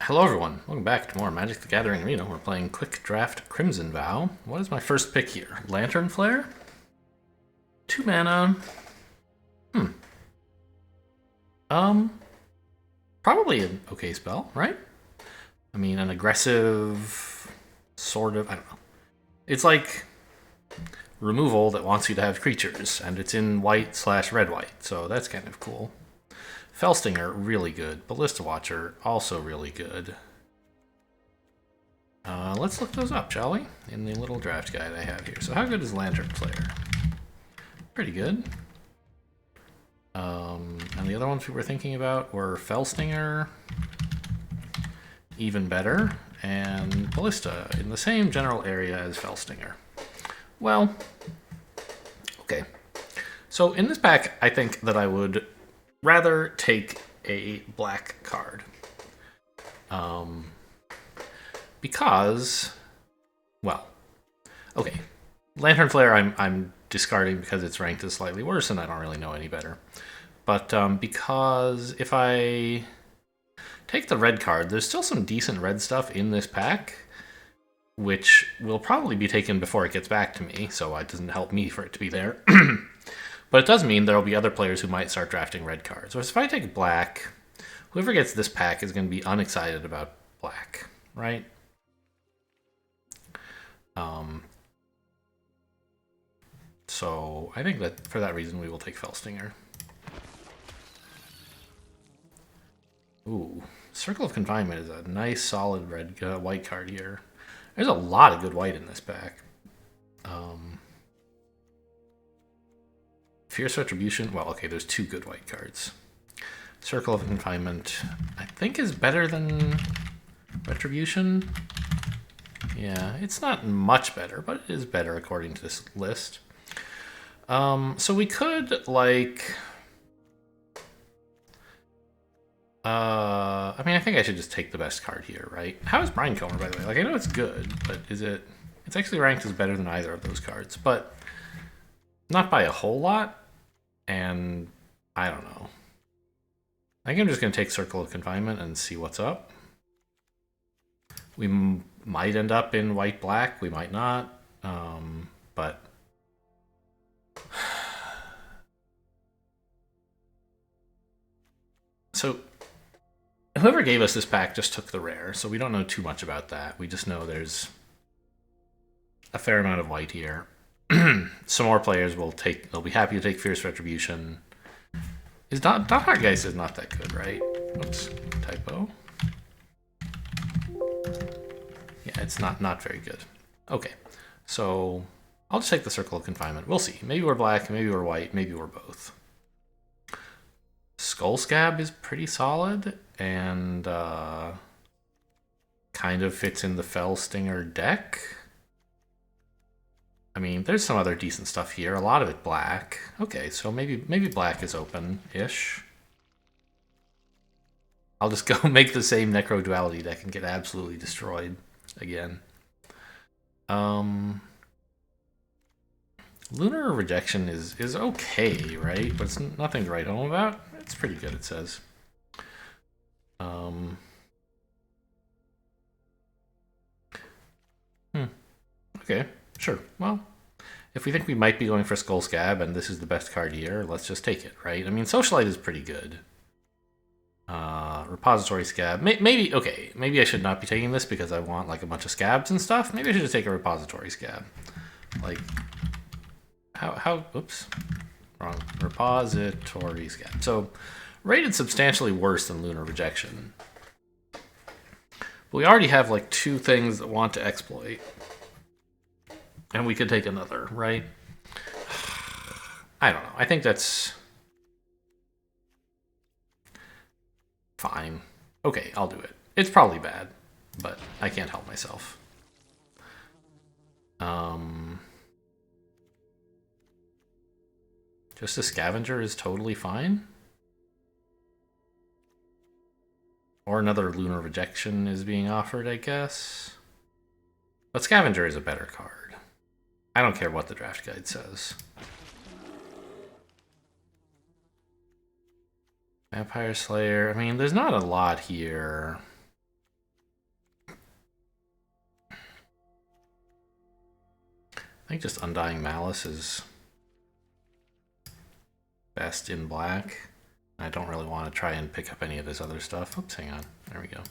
Hello everyone, welcome back to more Magic the Gathering Arena. We're playing Quick Draft Crimson Vow. What is my first pick here? Lantern Flare? 2 mana. Hmm. Probably an okay spell, right? I mean, an aggressive sort of, I don't know. It's like removal that wants you to have creatures, and it's in white/red-white, so that's kind of cool. Felstinger, really good. Ballista Watcher, also really good. Let's look those up, shall we? In the little draft guide I have here. So how good is Lantern Flare? Pretty good. And the other ones we were thinking about were Felstinger, even better, and Ballista, in the same general area as Felstinger. Well, okay. So in this pack, I think that I would rather take a black card. Because, well, okay. Lantern Flare I'm discarding because it's ranked as slightly worse and I don't really know any better. But because if I take the red card, there's still some decent red stuff in this pack, which will probably be taken before it gets back to me, so it doesn't help me for it to be there. But it does mean there will be other players who might start drafting red cards. Whereas if I take black, whoever gets this pack is going to be unexcited about black, right? So I think that for that reason we will take Felstinger. Ooh, Circle of Confinement is a nice solid white card here. There's a lot of good white in this pack. Fierce Retribution, well, okay, there's 2 good white cards. Circle of Confinement, I think is better than Retribution. Yeah, it's not much better, but it is better according to this list. So we could, like... I mean, I think I should just take the best card here, right? How is Brinecomer, by the way? Like, I know it's good, but is it... It's actually ranked as better than either of those cards, but not by a whole lot, and I don't know. I think I'm just going to take Circle of Confinement and see what's up. We might end up in white-black, we might not, but... So, whoever gave us this pack just took the rare, so we don't know too much about that. We just know there's a fair amount of white here. Some more players they'll be happy to take Fierce Retribution. Is Dot Heartgeist is not that good, right? Oops, typo. Yeah, it's not very good. Okay, so I'll just take the Circle of Confinement. We'll see. Maybe we're black, maybe we're white, maybe we're both. Skull Scab is pretty solid, and kind of fits in the Felstinger deck. I mean, there's some other decent stuff here. A lot of it black. Okay, so maybe black is open-ish. I'll just go make the same Necro Duality deck and get absolutely destroyed again. Lunar Rejection is okay, right? But it's nothing to write home about. It's pretty good, it says. Okay, sure. Well, if we think we might be going for Skull Scab and this is the best card here, let's just take it, right? I mean, Socialite is pretty good. Repository Scab. Maybe, okay, maybe I should not be taking this because I want like a bunch of scabs and stuff. Maybe I should just take a Repository Scab. Like, oops, wrong. Repository Scab. So, rated substantially worse than Lunar Rejection. But we already have like 2 things that want to exploit. And we could take another, right? I don't know. I think that's fine. Okay, I'll do it. It's probably bad, but I can't help myself. Just a Scavenger is totally fine. Or another Lunar Rejection is being offered, I guess. But Scavenger is a better card. I don't care what the draft guide says. Vampire Slayer. I mean, there's not a lot here. I think just Undying Malice is best in black. I don't really want to try and pick up any of this other stuff. Oops, hang on. There we go.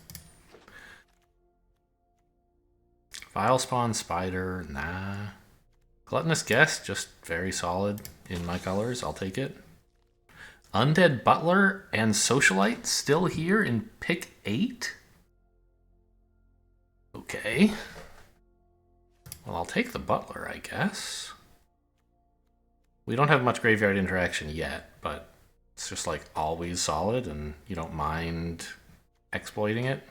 Vile Spawn, Spider, nah. Gluttonous Guest, just very solid in my colors. I'll take it. Undead Butler and Socialite still here in pick 8? Okay. Well, I'll take the Butler, I guess. We don't have much graveyard interaction yet, but it's just like always solid and you don't mind exploiting it.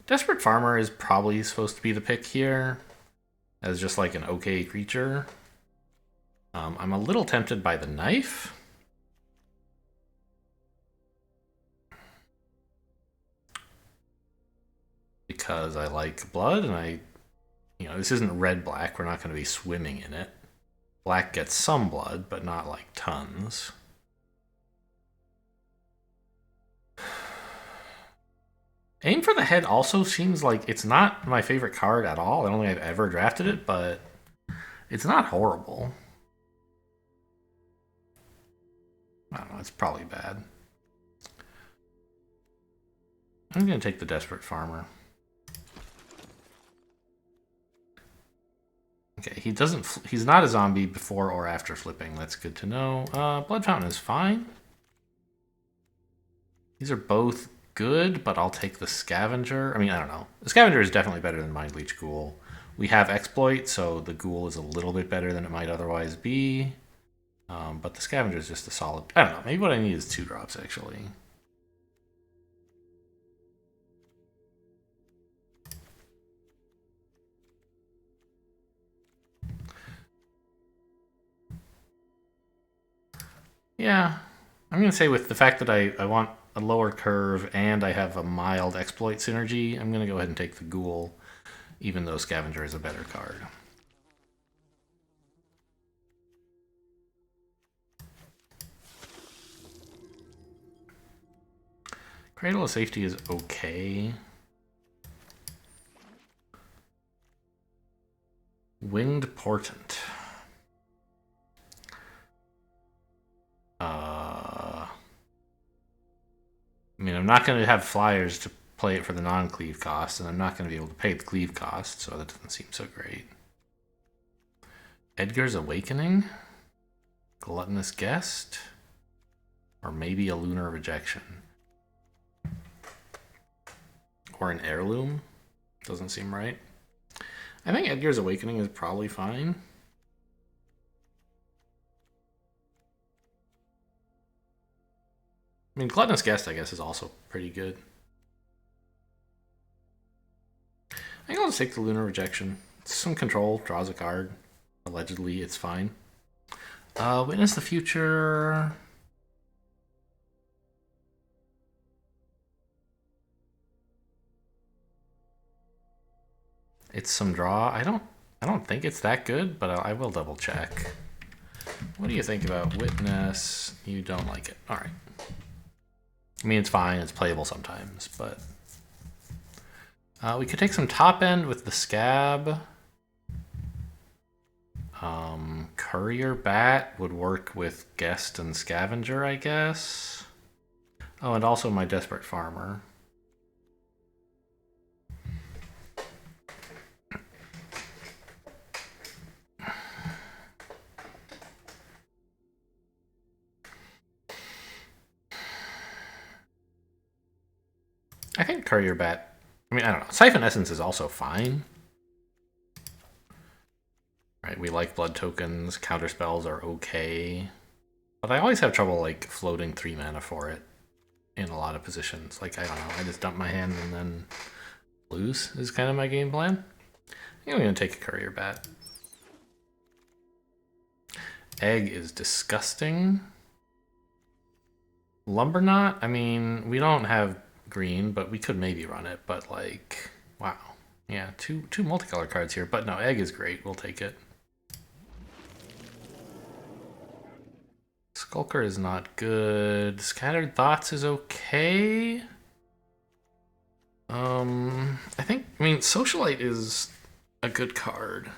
Desperate Farmer is probably supposed to be the pick here as just like an okay creature. I'm a little tempted by the Knife. Because I like blood and this isn't red-black. We're not going to be swimming in it. Black gets some blood, but not like tons. Aim for the Head also seems like it's not my favorite card at all. I don't think I've ever drafted it, but it's not horrible. I don't know, it's probably bad. I'm going to take the Desperate Farmer. Okay, he's not a zombie before or after flipping. That's good to know. Blood Fountain is fine. These are both good, but I'll take the Scavenger. I mean, I don't know. The Scavenger is definitely better than Mind Leech Ghoul. We have Exploit, so the Ghoul is a little bit better than it might otherwise be. But the Scavenger is just a solid... I don't know. Maybe what I need is 2 drops, actually. Yeah. I'm going to say with the fact that I want a lower curve and I have a mild Exploit synergy, I'm going to go ahead and take the Ghoul, even though Scavenger is a better card. Cradle of Safety is okay. Winged Portent. I mean, I'm not going to have flyers to play it for the non-cleave cost, and I'm not going to be able to pay the cleave cost, so that doesn't seem so great. Edgar's Awakening? Gluttonous Guest? Or maybe a Lunar Rejection? Or an Heirloom? Doesn't seem right. I think Edgar's Awakening is probably fine. I mean, Gluttonous Guest, I guess, is also pretty good. I think I'll just take the Lunar Rejection. It's some control, draws a card. Allegedly, it's fine. Witness the Future. It's some draw. I don't think it's that good, but I will double check. What do you think about Witness? You don't like it. All right. I mean, it's fine. It's playable sometimes, but we could take some top end with the Scab. Courier Bat would work with Guest and Scavenger, I guess. Oh, and also my Desperate Farmer. I think Courier Bat... I mean, I don't know. Siphon Essence is also fine. Right, we like blood tokens. Counter spells are okay. But I always have trouble, like, floating 3 mana for it in a lot of positions. Like, I don't know. I just dump my hand and then lose is kind of my game plan. I think I'm going to take a Courier Bat. Egg is disgusting. Lumberknot? I mean, we don't have green, but we could maybe run it. But, like, wow. Yeah, two multicolor cards here. But no, Egg is great. We'll take it. Skulker is not good. Scattered Thoughts is okay. I mean, Socialite is a good card.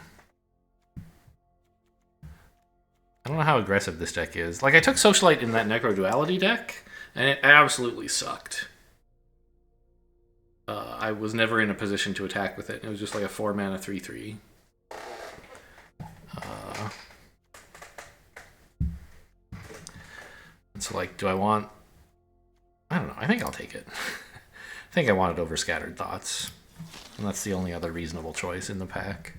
I don't know how aggressive this deck is. Like, I took Socialite in that Necro Duality deck, and it absolutely sucked. I was never in a position to attack with it. It was just like a 4-mana 3/3. So, like, do I want... I don't know. I think I'll take it. I think I want it over Scattered Thoughts. And that's the only other reasonable choice in the pack.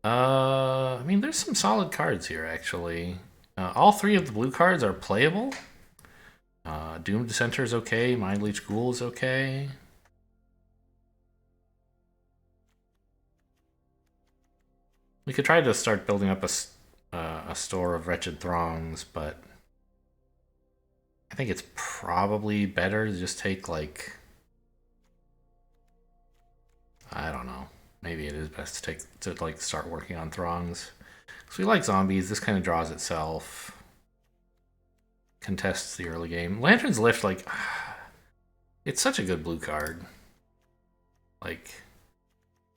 I mean, there's some solid cards here, actually. All three of the blue cards are playable. Doom Dissenter is okay. Mind Leech Ghoul is okay. We could try to start building up a store of Wretched Throngs, but I think it's probably better to just take, like... I don't know. Maybe it is best to start working on Throngs. Because we like zombies. This kind of draws itself. Contests the early game. Lantern's Lift, like... It's such a good blue card. Like...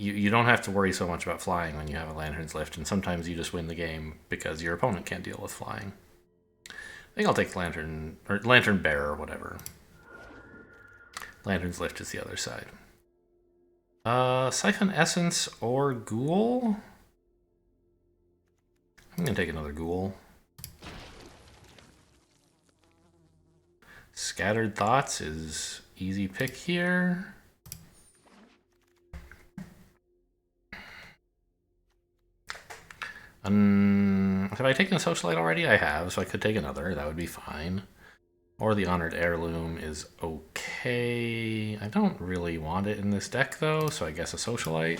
You don't have to worry so much about flying when you have a Lantern's Lift, and sometimes you just win the game because your opponent can't deal with flying. I think I'll take Lantern Bearer or whatever. Lantern's Lift is the other side. Siphon Essence or Ghoul? I'm gonna take another Ghoul. Scattered Thoughts is easy pick here. Have I taken a Socialite already? I have, so I could take another. That would be fine. Or the Honored Heirloom is okay. I don't really want it in this deck, though, so I guess a Socialite.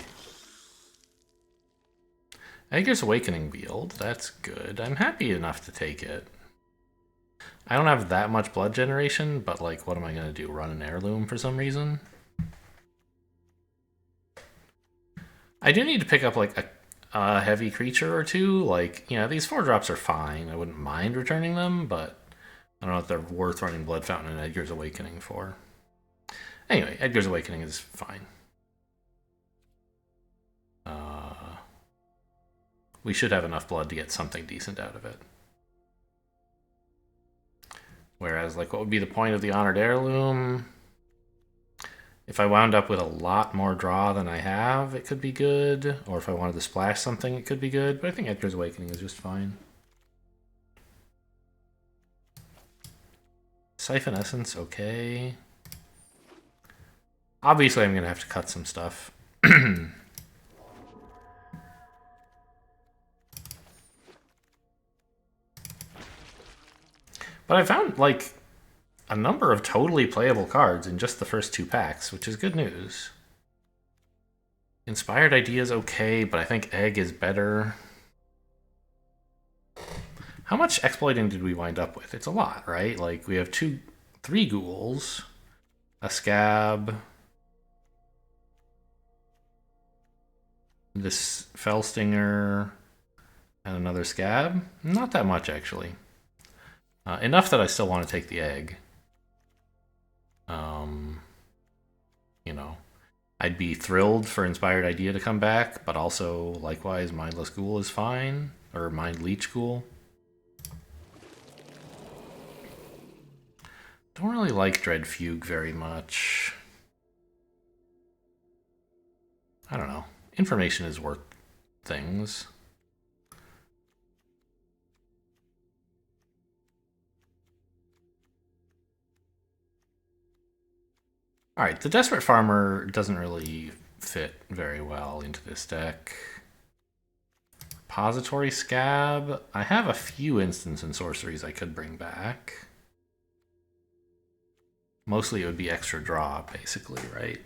Edgar's Awakening Field. That's good. I'm happy enough to take it. I don't have that much blood generation, but, like, what am I going to do? Run an Heirloom for some reason? I do need to pick up, like, a heavy creature or two. Like, you know, these 4-drops are fine. I wouldn't mind returning them, but I don't know if they're worth running Blood Fountain and Edgar's Awakening for. Anyway, Edgar's Awakening is fine. We should have enough blood to get something decent out of it. Whereas, like, what would be the point of the Honored Heirloom? If I wound up with a lot more draw than I have, it could be good. Or if I wanted to splash something, it could be good. But I think Edgar's Awakening is just fine. Siphon Essence, okay. Obviously, I'm going to have to cut some stuff. But I found, like, a number of totally playable cards in just the first 2 packs, which is good news. Inspired Idea is okay, but I think Egg is better. How much exploiting did we wind up with? It's a lot, right? Like, we have 3 ghouls, a scab, this Fellstinger, and another scab. Not that much, actually. Enough that I still want to take the egg. You know, I'd be thrilled for Inspired Idea to come back, but also, likewise, Mindless Ghoul is fine. Or Mind Leech Ghoul. Don't really like Dread Fugue very much. I don't know. Information is worth things. Alright, the Desperate Farmer doesn't really fit very well into this deck. Repository Scab. I have a few instants and sorceries I could bring back. Mostly it would be extra draw, basically, right?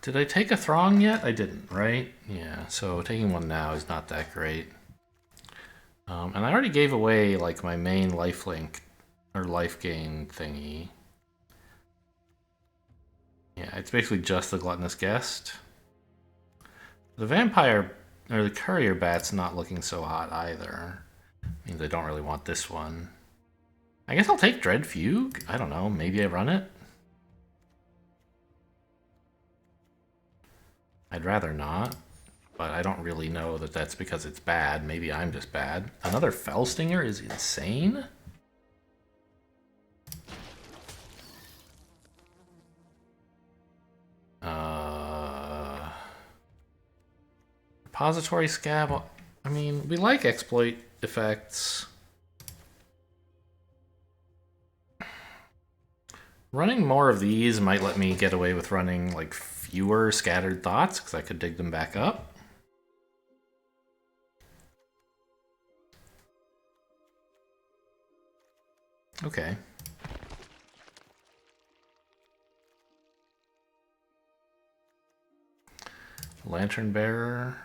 Did I take a Throng yet? I didn't, right? Yeah, so taking one now is not that great. And I already gave away, like, my main lifelink, or life gain thingy. Yeah, it's basically just the Gluttonous Guest. The Vampire Or the courier bat's not looking so hot either. Means I don't really want this one. I guess I'll take Dread Fugue. I don't know. Maybe I run it. I'd rather not, but I don't really know that that's because it's bad. Maybe I'm just bad. Another Fellstinger is insane. Repository Scab. I mean, we like exploit effects. Running more of these might let me get away with running like fewer Scattered Thoughts because I could dig them back up. Okay. Lantern Bearer.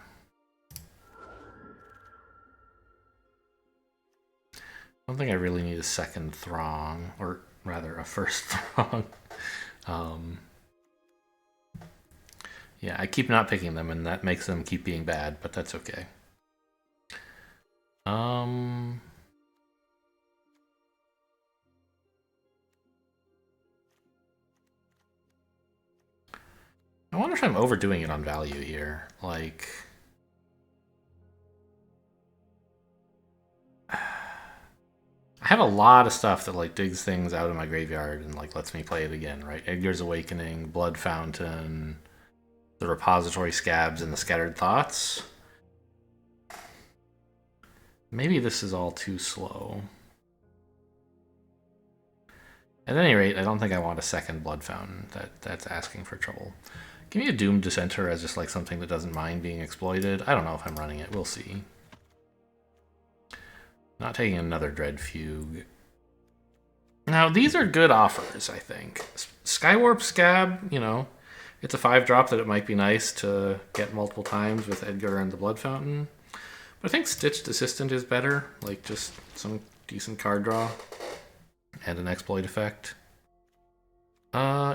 I don't think I really need a second Throng, or rather a first Throng. Yeah, I keep not picking them, and that makes them keep being bad, but that's okay. I wonder if I'm overdoing it on value here. Like, I have a lot of stuff that like digs things out of my graveyard and like lets me play it again, right? Edgar's Awakening, Blood Fountain, the Repository Scabs, and the Scattered Thoughts. Maybe this is all too slow. At any rate, I don't think I want a second Blood Fountain. That's asking for trouble. Give me a Doomed Dissenter as just like something that doesn't mind being exploited. I don't know if I'm running it. We'll see. Not taking another Dread Fugue. Now, these are good offers, I think. Skywarp Scab, you know, it's a 5-drop that it might be nice to get multiple times with Edgar and the Blood Fountain. But I think Stitched Assistant is better. Like, just some decent card draw and an exploit effect.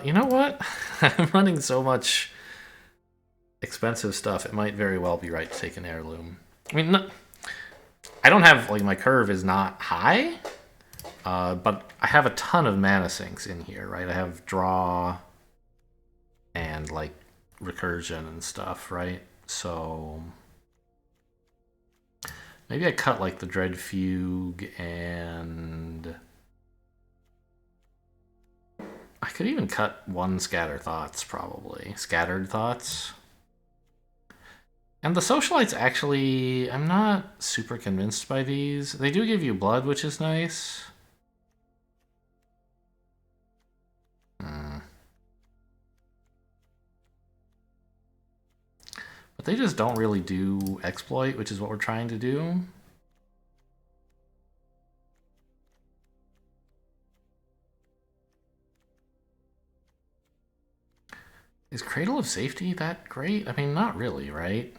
You know what? I'm running so much expensive stuff, it might very well be right to take an Heirloom. I mean, I don't have, like, my curve is not high, but I have a ton of mana sinks in here, right? I have draw and, like, recursion and stuff, right? So maybe I cut, like, the Dread Fugue and I could even cut one Scattered Thoughts, probably. Scattered Thoughts. And the Socialites, actually, I'm not super convinced by these. They do give you blood, which is nice. But they just don't really do exploit, which is what we're trying to do. Is Cradle of Safety that great? I mean, not really, right?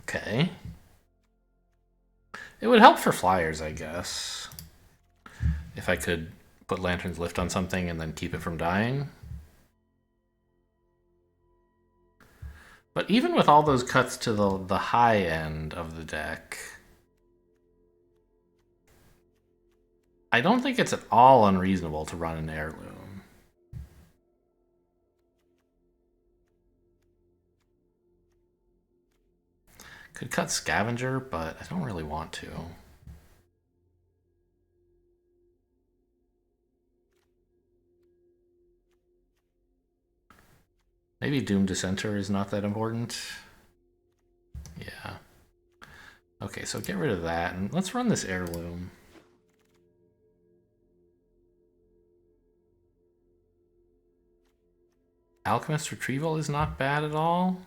Okay. It would help for flyers, I guess. If I could put Lantern's Lift on something and then keep it from dying. But even with all those cuts to the high end of the deck, I don't think it's at all unreasonable to run an Heirloom. Could cut Scavenger, but I don't really want to. Maybe Doom Dissenter is not that important. Yeah. Okay, so get rid of that, and let's run this Heirloom. Alchemist Retrieval is not bad at all.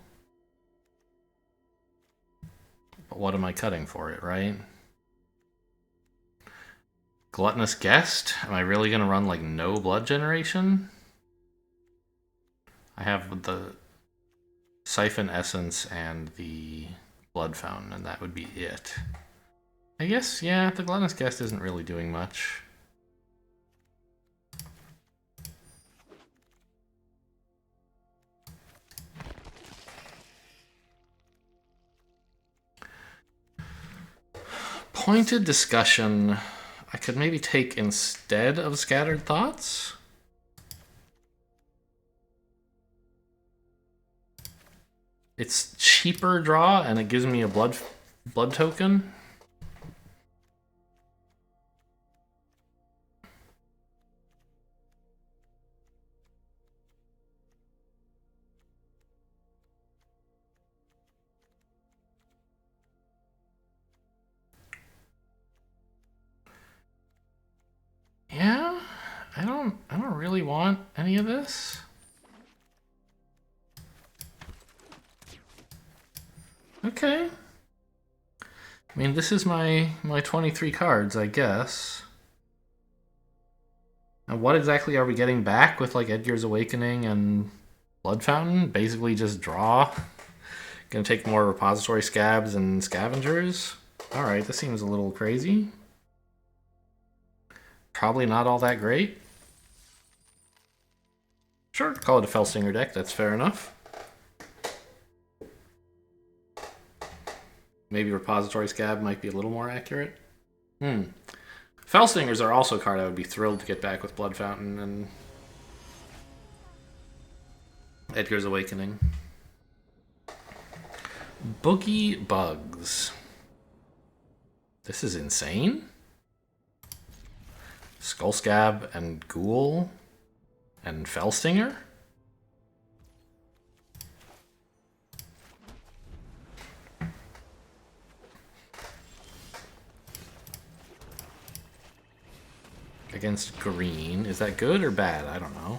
But what am I cutting for it, right? Gluttonous Guest? Am I really going to run like no blood generation? I have the Siphon Essence and the Blood Fountain, and that would be it. I guess, yeah, the Gluttonous Guest isn't really doing much. Pointed discussion I could maybe take instead of Scattered Thoughts. It's cheaper draw and it gives me a blood token. Yeah, I don't really want any of this. Okay. I mean, this is my 23 cards, I guess. And what exactly are we getting back with like Edgar's Awakening and Blood Fountain? Basically just draw. Gonna take more repository scabs and scavengers. Alright, this seems a little crazy. Probably not all that great. Sure, call it a Felstinger deck, that's fair enough. Maybe repository scab might be a little more accurate. Felstingers are also a card I would be thrilled to get back with Blood Fountain and Edgar's Awakening. Boogie Bugs. This is insane. Skull Scab and Ghoul and Felstinger? Against green. Is that good or bad? I don't know.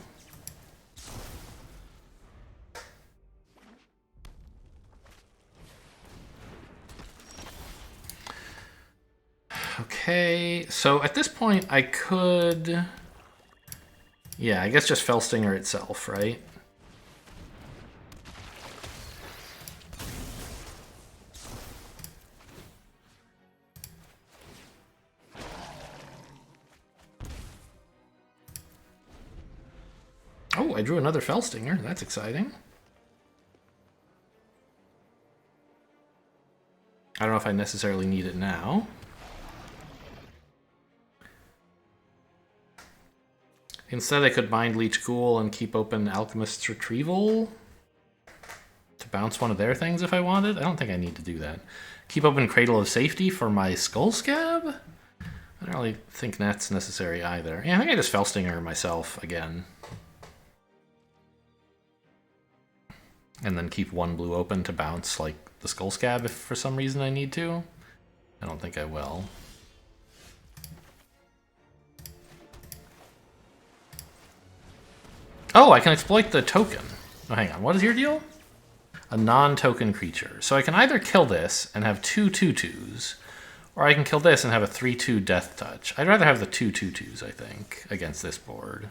Okay, so at this point I could... Yeah, I guess just Felstinger itself, right? Oh, I drew another Felstinger. That's exciting. I don't know if I necessarily need it now. Instead, I could Mind Leech Ghoul and keep open Alchemist's Retrieval to bounce one of their things if I wanted. I don't think I need to do that. Keep open Cradle of Safety for my Skull Scab? I don't really think that's necessary either. Yeah, I think I just Felstinger myself again. And then keep one blue open to bounce like the Skull Scab if for some reason I need to. I don't think I will. Oh, I can exploit the token. Oh, hang on. What is your deal? A non-token creature. So I can either kill this and have 2 2/2s, or I can kill this and have a 3/2 Death Touch. I'd rather have the 2 2/2s, I think, against this board.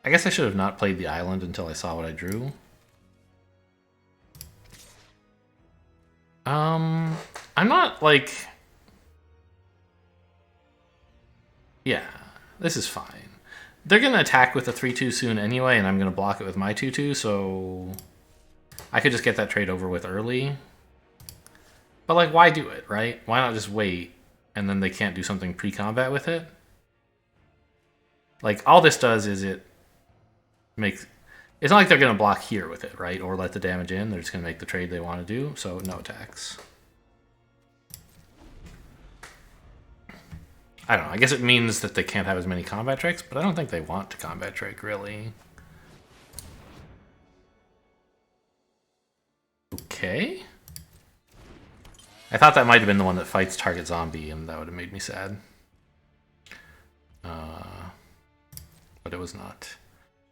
I guess I should have not played the island until I saw what I drew. I'm not, like... Yeah, this is fine. They're going to attack with a 3/2 soon anyway, and I'm going to block it with my 2/2, so... I could just get that trade over with early. But, like, why do it, right? Why not just wait, and then they can't do something pre-combat with it? Like, all this does is it makes... It's not like they're going to block here with it, right? Or let the damage in. They're just going to make the trade they want to do, so no attacks. I don't know. I guess it means that they can't have as many combat tricks, but I don't think they want to combat trick, really. Okay. I thought that might have been the one that fights target zombie, and that would have made me sad. But it was not.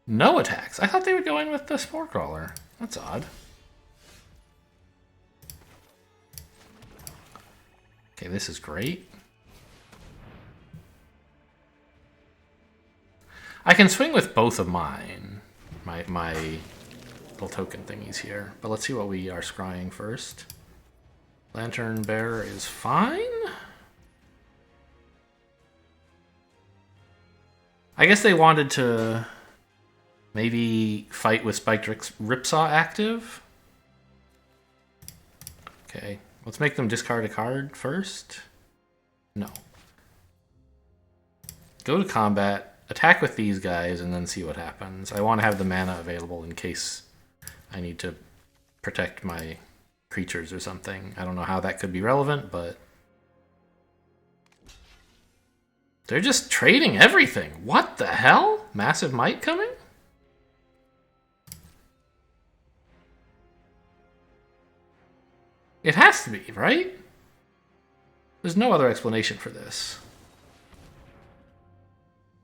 No attacks. I thought they would go in with the Spore Crawler. That's odd. Okay, this is great. I can swing with both of mine. My little token thingies here. But let's see what we are scrying first. Lantern Bearer is fine. I guess they wanted to maybe fight with Spiked Ripsaw active. Okay, let's make them discard a card first. No. Go to combat, attack with these guys, and then see what happens. I want to have the mana available in case I need to protect my creatures or something. I don't know how that could be relevant, but... They're just trading everything. What the hell? Massive Might coming? It has to be, right? There's no other explanation for this.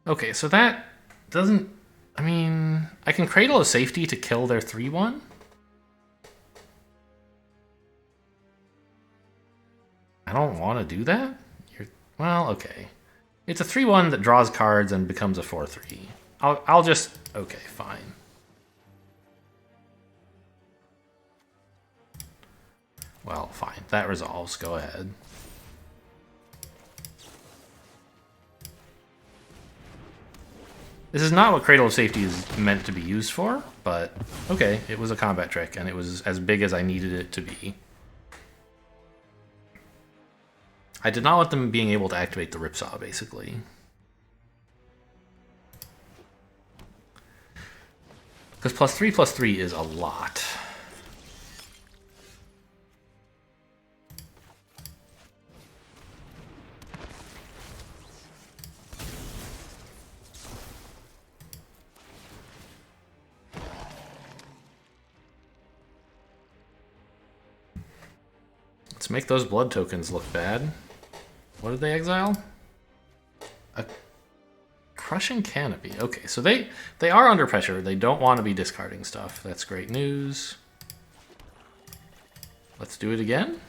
Okay, so that doesn't... I mean, I can Cradle of Safety to kill their 3-1. I don't want to do that? Well, okay. It's a 3-1 that draws cards and becomes a 4-3. I'll just... Okay, fine. Well, fine. That resolves. Go ahead. This is not what Cradle of Safety is meant to be used for, but okay, it was a combat trick, and it was as big as I needed it to be. I did not want them being able to activate the Ripsaw, basically. Because +3/+3 is a lot. Let's make those blood tokens look bad. What did they exile? A Crushing Canopy. Okay, so they are under pressure. They don't want to be discarding stuff. That's great news. Let's do it again.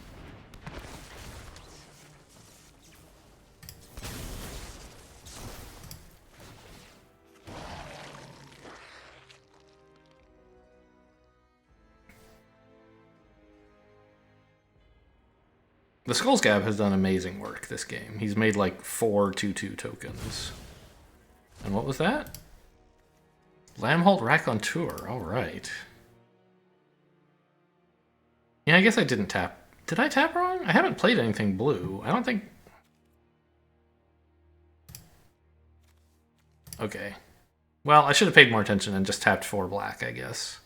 The Skullscab has done amazing work this game. He's made like 4 2/2 tokens. And what was that? Lamholt Raconteur. All right. Yeah, I guess I didn't tap. Did I tap wrong? I haven't played anything blue. I don't think... Okay. Well, I should have paid more attention and just tapped 4 black, I guess.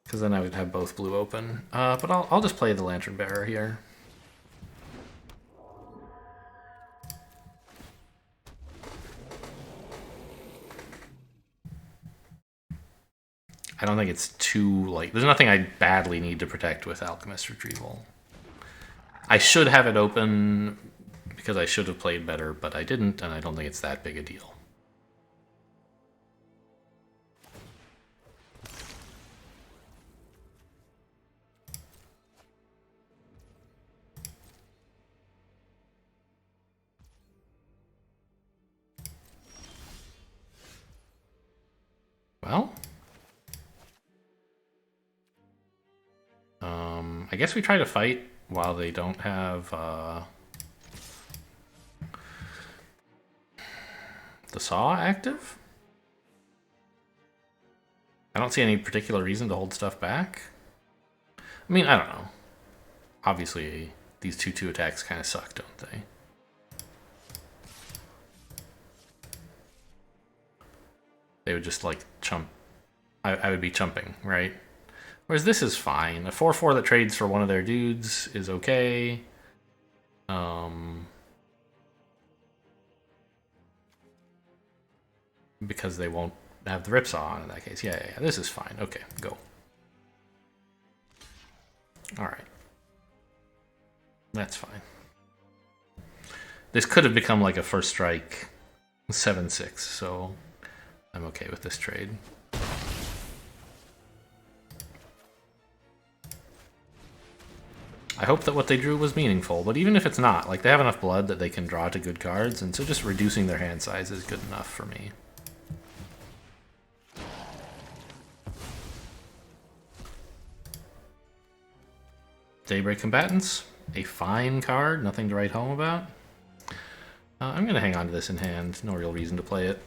Because then I would have both blue open. But I'll just play the Lantern Bearer here. I don't think it's too, like... There's nothing I badly need to protect with Alchemist Retrieval. I should have it open because I should have played better, but I didn't, and I don't think it's that big a deal. Well... I guess we try to fight while they don't have the Saw active. I don't see any particular reason to hold stuff back. I mean, I don't know. Obviously, these 2/2 attacks kind of suck, don't they? They would just, like, chump. I would be chumping, right? Whereas this is fine. A 4/4 that trades for one of their dudes is okay. Because they won't have the Ripsaw on in that case. Yeah, this is fine. Okay, go. Alright. That's fine. This could have become like a first strike 7/6, so I'm okay with this trade. I hope that what they drew was meaningful, but even if it's not, like, they have enough blood that they can draw to good cards, and so just reducing their hand size is good enough for me. Daybreak Combatants, a fine card, nothing to write home about. I'm going to hang on to this in hand. No real reason to play it.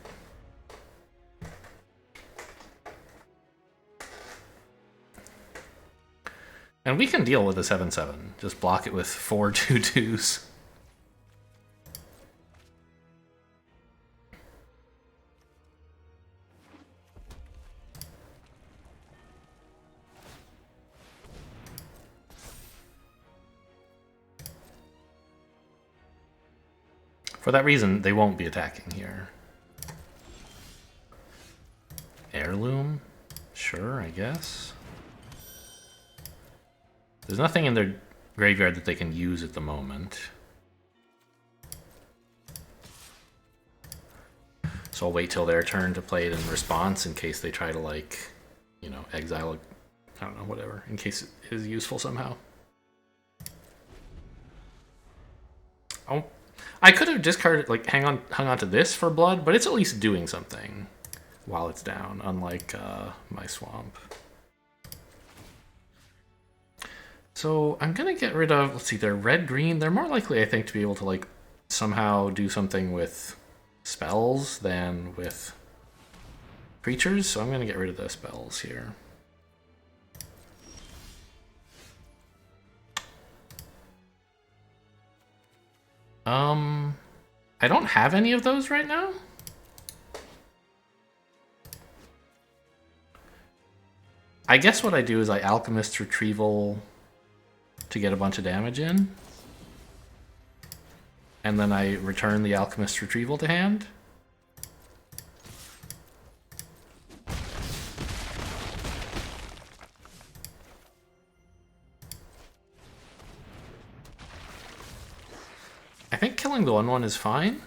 And we can deal with the 7/7. Just block it with 4 2/2s. For that reason, they won't be attacking here. Heirloom? Sure, I guess. There's nothing in their graveyard that they can use at the moment. So I'll wait till their turn to play it in response in case they try to, like, you know, exile, I don't know, whatever, in case it is useful somehow. Oh, I could have discarded, like, hung on to this for blood, but it's at least doing something while it's down, unlike my swamp. So I'm gonna get rid of, let's see, they're red-green. They're more likely, I think, to be able to, like, somehow do something with spells than with creatures, so I'm gonna get rid of the spells here. I don't have any of those right now. I guess what I do is I Alchemist Retrieval to get a bunch of damage in. And then I return the Alchemist Retrieval to hand. I think killing the 1/1 is fine.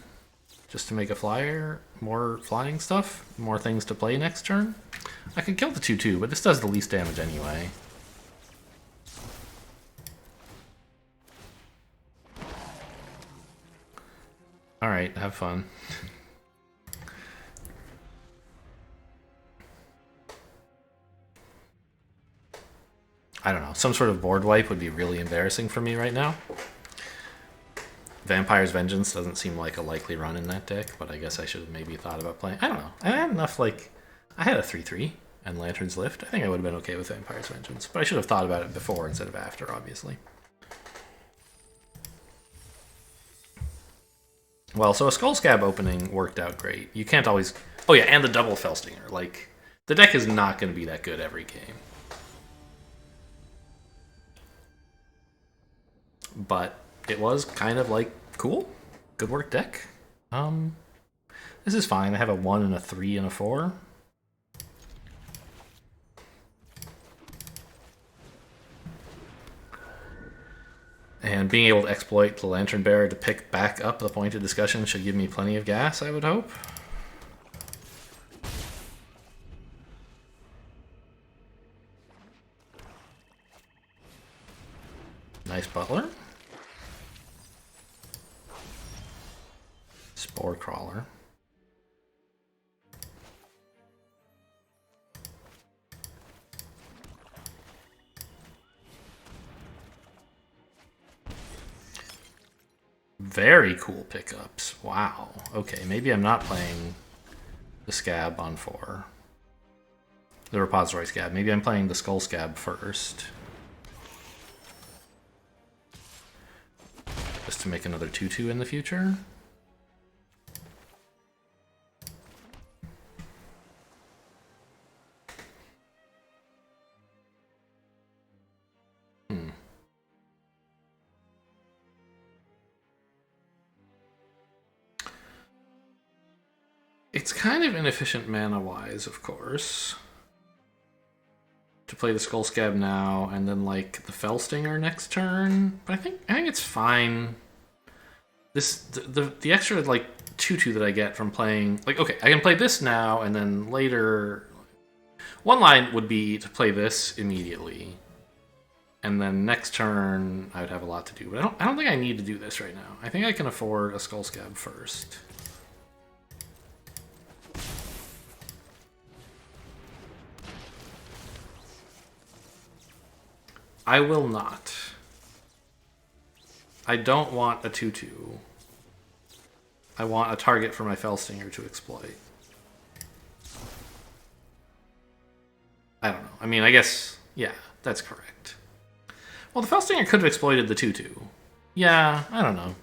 Just to make a flyer, more flying stuff, more things to play next turn. I could kill the 2/2, but this does the least damage anyway. Alright, have fun. I don't know, some sort of board wipe would be really embarrassing for me right now. Vampire's Vengeance doesn't seem like a likely run in that deck, but I guess I should have maybe thought about playing. I don't know. I had enough, like, I had a 3/3 and Lantern's Lift. I think I would have been okay with Vampire's Vengeance, but I should have thought about it before instead of after, obviously. Well, so a Skull Scab opening worked out great. You can't always... Oh yeah, and the double Felstinger. Like, the deck is not going to be that good every game. But it was kind of like, cool, good work deck. This is fine. I have a 1 and a 3 and a 4. And being able to exploit the Lantern Bearer to pick back up the point of discussion should give me plenty of gas, I would hope. Nice Butler. Spore Crawler. Very cool pickups. Wow. Okay, maybe I'm not playing the Scab on 4. The Repository Scab. Maybe I'm playing the Skull Scab first. Just to make another 2/2 in the future. It's kind of inefficient mana-wise, of course, to play the Skull Scab now and then, like, the Felstinger next turn. But I think it's fine. The extra, like, 2/2 that I get from playing, like, okay, I can play this now and then later. One line would be to play this immediately, and then next turn I would have a lot to do. But I don't think I need to do this right now. I think I can afford a Skull Scab first. I will not. I don't want a 2/2. I want a target for my Fellstinger to exploit. I don't know. I mean, I guess, yeah, that's correct. Well, the Fellstinger could have exploited the 2/2. Yeah, I don't know.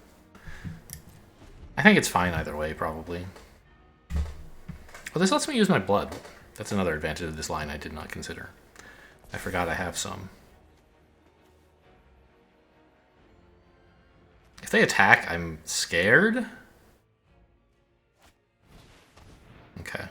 I think it's fine either way, probably. Well, this lets me use my blood. That's another advantage of this line I did not consider. I forgot I have some. If they attack, I'm scared. Okay.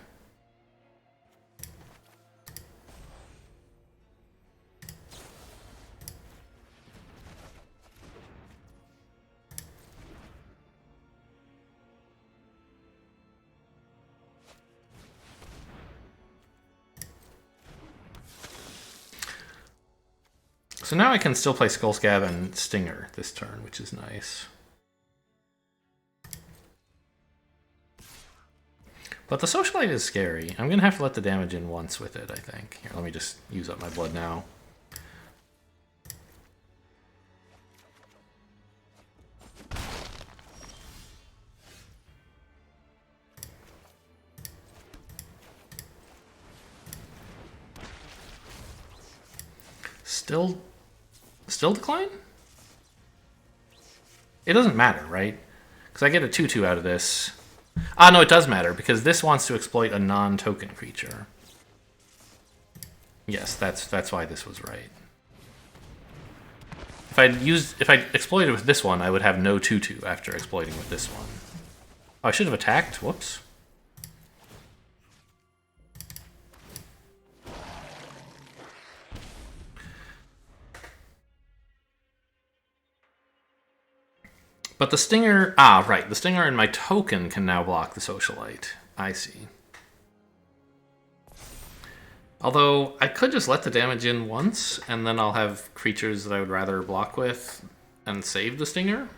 So now I can still play Skullscab and Stinger this turn, which is nice. But the Socialite is scary. I'm going to have to let the damage in once with it, I think. Here, let me just use up my blood now. Still decline? It doesn't matter, right? Because I get a 2/2 out of this. Ah, no, it does matter, because this wants to exploit a non-token creature. Yes, that's why this was right. If I exploited with this one, I would have no 2/2 after exploiting with this one. Oh, I should have attacked. Whoops. But the Stinger... Ah, right. The Stinger and my token can now block the Socialite. I see. Although, I could just let the damage in once, and then I'll have creatures that I would rather block with and save the Stinger.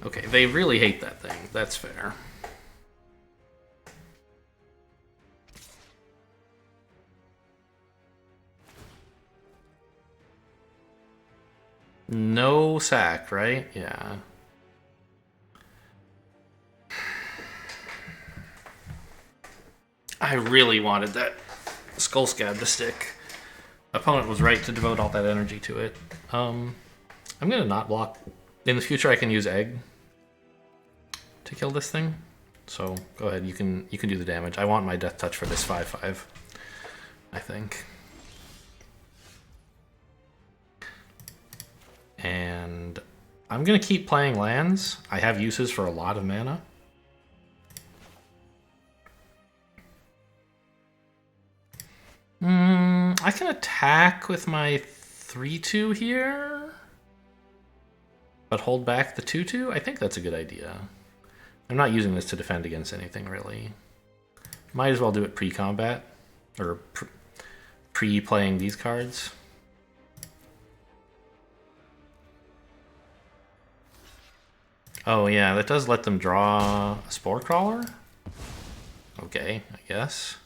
Okay, they really hate that thing. That's fair. No sack, right? Yeah. I really wanted that Skullscab to stick. Opponent was right to devote all that energy to it. I'm gonna not block. In the future, I can use Egg to kill this thing. So go ahead, you can do the damage. I want my Death Touch for this 5/5. I think. And I'm gonna keep playing lands. I have uses for a lot of mana. I can attack with my 3/2 here, but hold back the 2/2. I think that's a good idea. I'm not using this to defend against anything, really. Might as well do it pre-combat, or pre-playing these cards. Oh yeah, that does let them draw a Spore Crawler? Okay, I guess.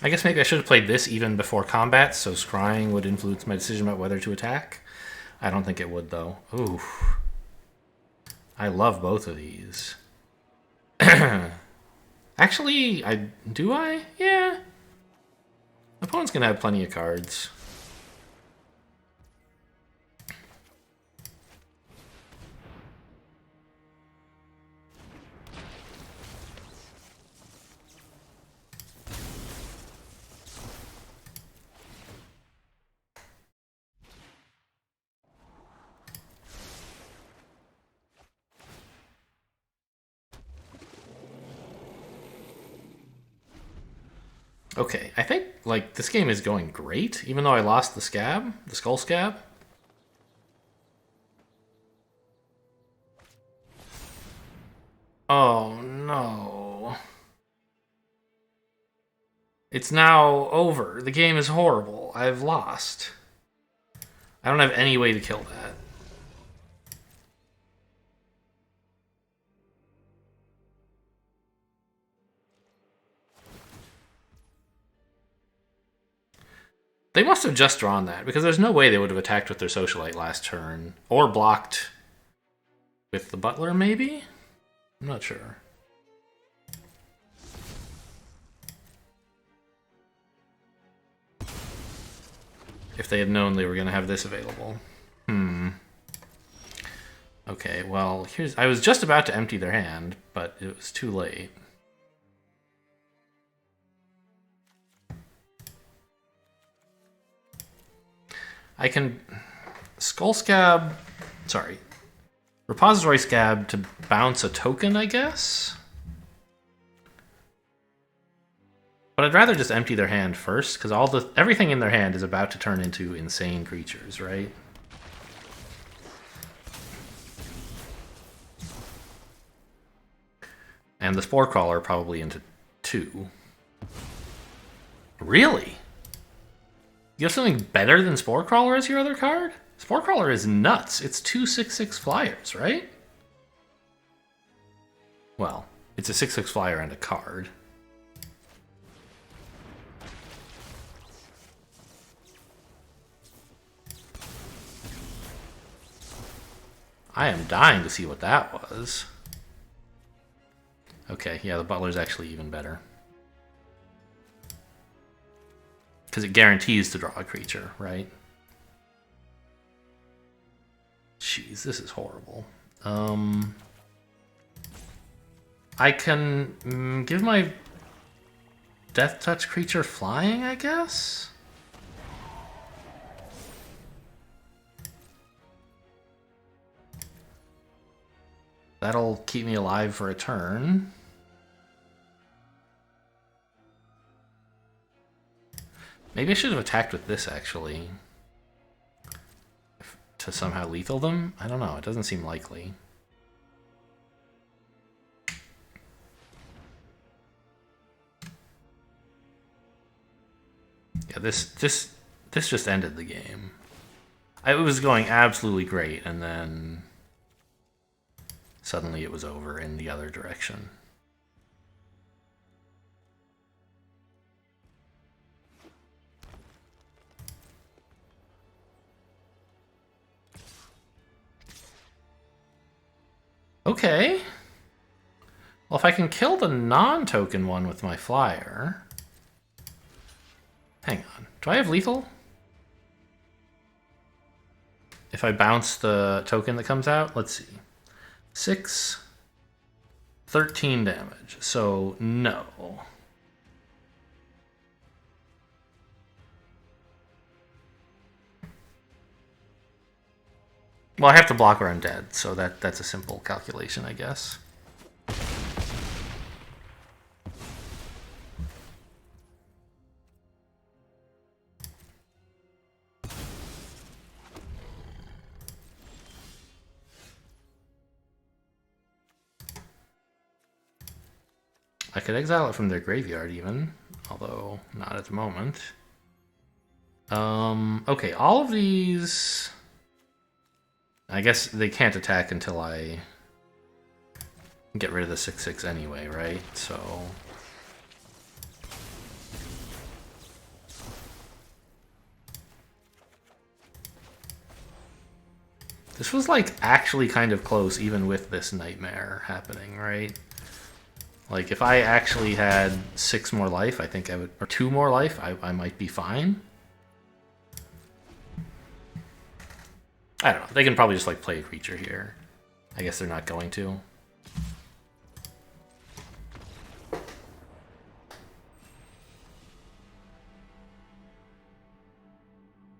I guess maybe I should have played this even before combat, so scrying would influence my decision about whether to attack. I don't think it would, though. Ooh. I love both of these. Actually, do I? Yeah. Opponent's gonna have plenty of cards. Okay, I think, like, this game is going great, even though I lost the scab, the skull scab. Oh, no. It's now over. The game is horrible. I've lost. I don't have any way to kill that. They must have just drawn that, because there's no way they would have attacked with their Socialite last turn. Or blocked with the Butler, maybe? I'm not sure. If they had known they were going to have this available. Okay, well, here's... I was just about to empty their hand, but it was too late. I can Skull Scab... Sorry. Repository Scab to bounce a token, I guess? But I'd rather just empty their hand first, because everything in their hand is about to turn into insane creatures, right? And the Spore Crawler probably into 2. Really? You have something better than Spore Crawler as your other card? Spore Crawler is nuts. It's 2 6/6 flyers, right? Well, it's a 6/6 flyer and a card. I am dying to see what that was. Okay, yeah, the Butler's actually even better. Because it guarantees to draw a creature, right? Jeez, this is horrible. I can give my Death Touch creature flying, I guess? That'll keep me alive for a turn. Maybe I should have attacked with this, actually. To somehow lethal them? I don't know, it doesn't seem likely. Yeah, this just ended the game. It was going absolutely great, and then suddenly it was over in the other direction. Okay. Well, if I can kill the non-token one with my flyer... Hang on. Do I have lethal? If I bounce the token that comes out? Let's see. 6, 13 damage. So, no. Well, I have to block or I'm dead, so that's a simple calculation, I guess. I could exile it from their graveyard even, although not at the moment. Okay, all of these... I guess they can't attack until I get rid of the 6/6 anyway, right? So... This was like actually kind of close even with this nightmare happening, right? Like if I actually had 6 more life, I think I would, or 2 more life, I might be fine. I don't know. They can probably just like play a creature here. I guess they're not going to.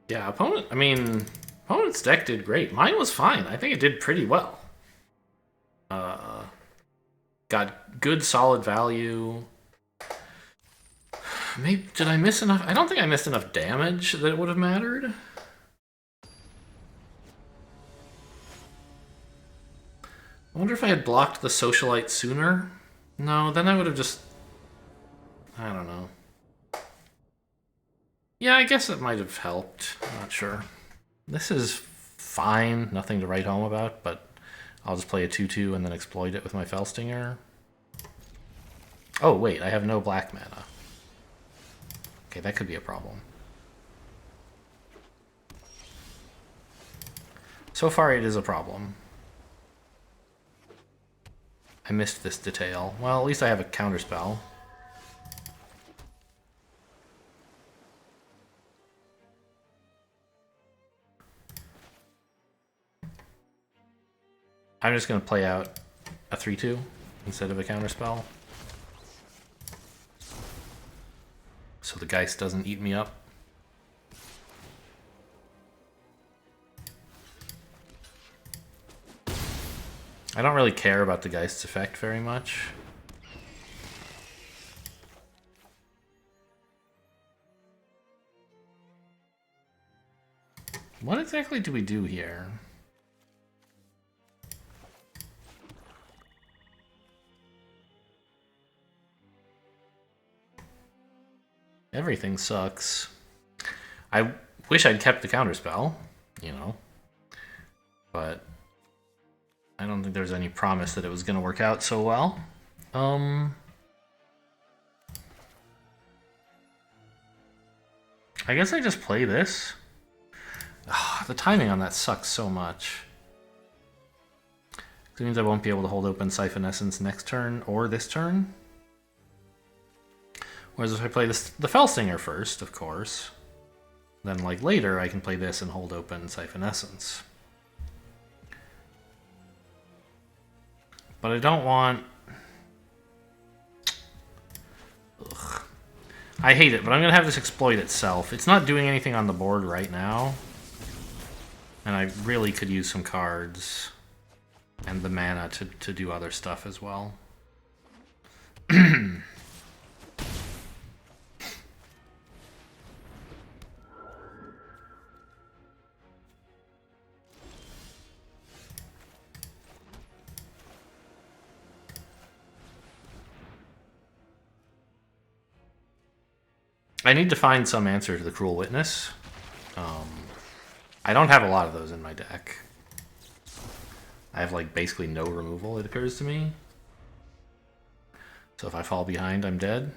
Yeah, opponent's deck did great. Mine was fine. I think it did pretty well. Got good solid value. Maybe did I miss enough? I don't think I missed enough damage that it would have mattered. I wonder if I had blocked the Socialite sooner. No, then I would have just... I don't know. Yeah, I guess it might have helped. I'm not sure. This is fine. Nothing to write home about, but I'll just play a 2/2 and then exploit it with my Felstinger. Oh, wait, I have no black mana. Okay, that could be a problem. So far it is a problem. I missed this detail. Well, at least I have a counterspell. I'm just going to play out a 3-2 instead of a counterspell. So the Geist doesn't eat me up. I don't really care about the Geist's effect very much. What exactly do we do here? Everything sucks. I wish I'd kept the counterspell, you know, but I don't think there's any promise that it was going to work out so well. I guess I just play this. Ugh, the timing on that sucks so much. It means I won't be able to hold open Siphon Essence next turn or this turn. Whereas if I play this, the Fellstinger first, of course, then like later I can play this and hold open Siphon Essence. But I don't want... Ugh. I hate it, but I'm going to have this exploit itself. It's not doing anything on the board right now. And I really could use some cards and the mana to do other stuff as well. I need to find some answer to the Cruel Witness. I don't have a lot of those in my deck. I have like basically no removal, it occurs to me. So if I fall behind, I'm dead.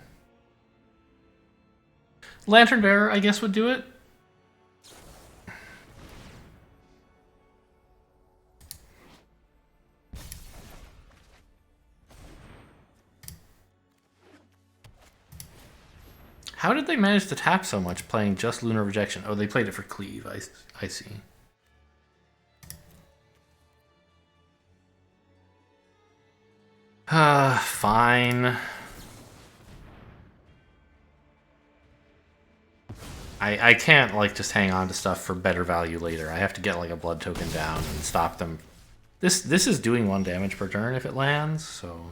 Lantern Bearer, I guess, would do it. How did they manage to tap so much playing just Lunar Rejection? Oh, they played it for Cleave. I see. Fine. I can't, like, just hang on to stuff for better value later. I have to get, like, a blood token down and stop them. This is doing 1 damage per turn if it lands, so...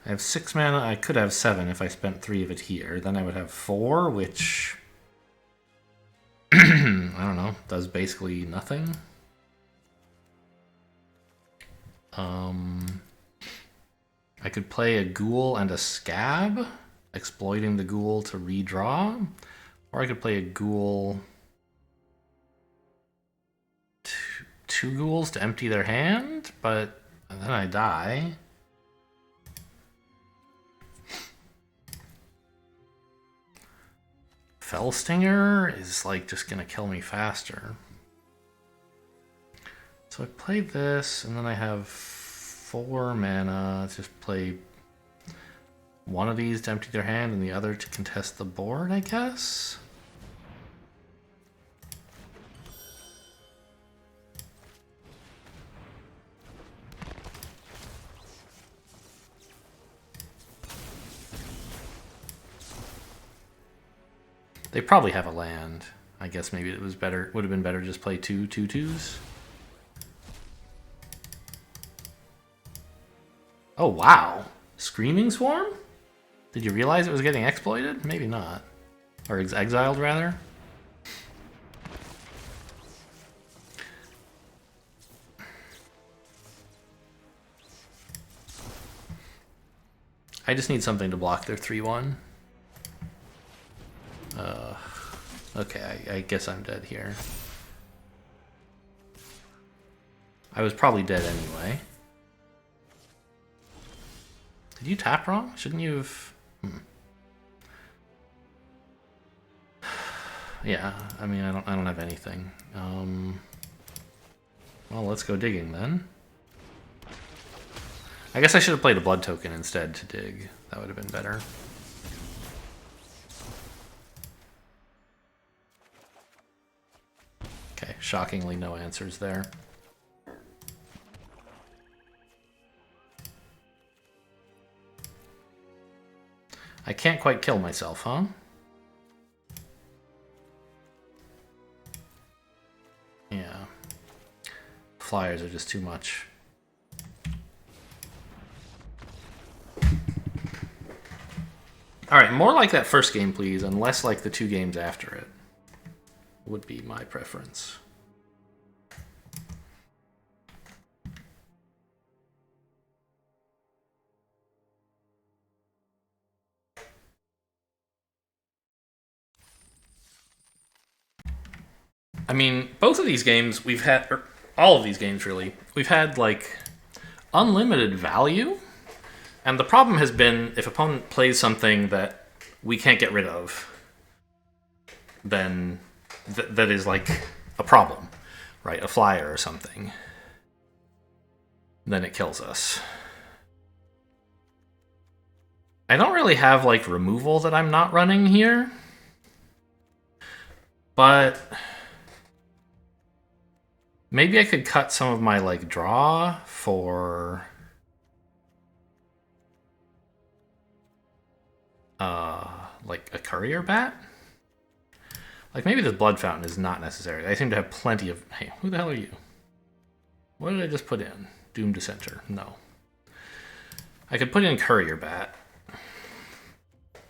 I have 6 mana. I could have 7 if I spent 3 of it here. Then I would have 4, which... I don't know. Does basically nothing. I could play a Ghoul and a Scab, exploiting the Ghoul to redraw. Or I could play a Ghoul... Two Ghouls to empty their hand, but then I die. Fellstinger is like just gonna kill me faster. So I play this, and then I have 4 mana. Let's just play one of these to empty their hand and the other to contest the board, I guess? They probably have a land. I guess maybe it was better. Would have been better to just play 2 2/2s. Oh wow, Screaming Swarm? Did you realize it was getting exploited? Maybe not, or exiled rather. I just need something to block their 3/1. Okay, I guess I'm dead here. I was probably dead anyway. Did you tap wrong? Shouldn't you have... Yeah, I mean, I don't have anything. Well, let's go digging then. I guess I should have played a blood token instead to dig. That would have been better. Okay, shockingly no answers there. I can't quite kill myself, huh? Yeah. Flyers are just too much. Alright, more like that first game, please, and less like the 2 games after it. Would be my preference. I mean, both of these games we've had, or all of these games really, we've had like unlimited value. And the problem has been if opponent plays something that we can't get rid of, then that is like a problem, right? A flyer or something. Then it kills us. I don't really have like removal that I'm not running here. But maybe I could cut some of my like draw for like a courier bat. Like maybe the blood fountain is not necessary. I seem to have plenty of. Hey, who the hell are you? What did I just put in? Doom Dissenter. No. I could put in courier bat.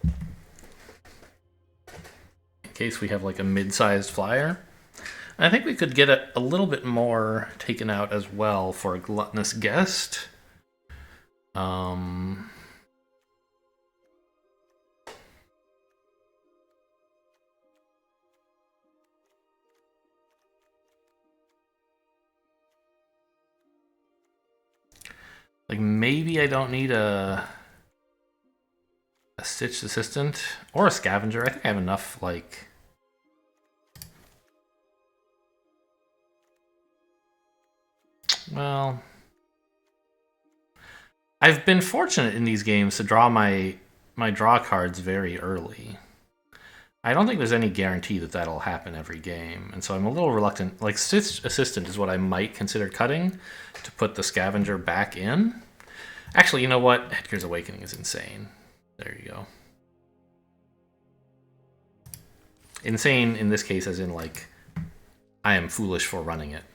In case we have like a mid-sized flyer. And I think we could get a little bit more taken out as well for a gluttonous guest. Like maybe I don't need a stitched assistant or a scavenger. I think I have enough like well, I've been fortunate in these games to draw my draw cards very early. I don't think there's any guarantee that that'll happen every game, and so I'm a little reluctant. Like, Stitched Assistant is what I might consider cutting to put the Scavenger back in. Actually, you know what? Edgar's Awakening is insane. There you go. Insane in this case as in, like, I am foolish for running it.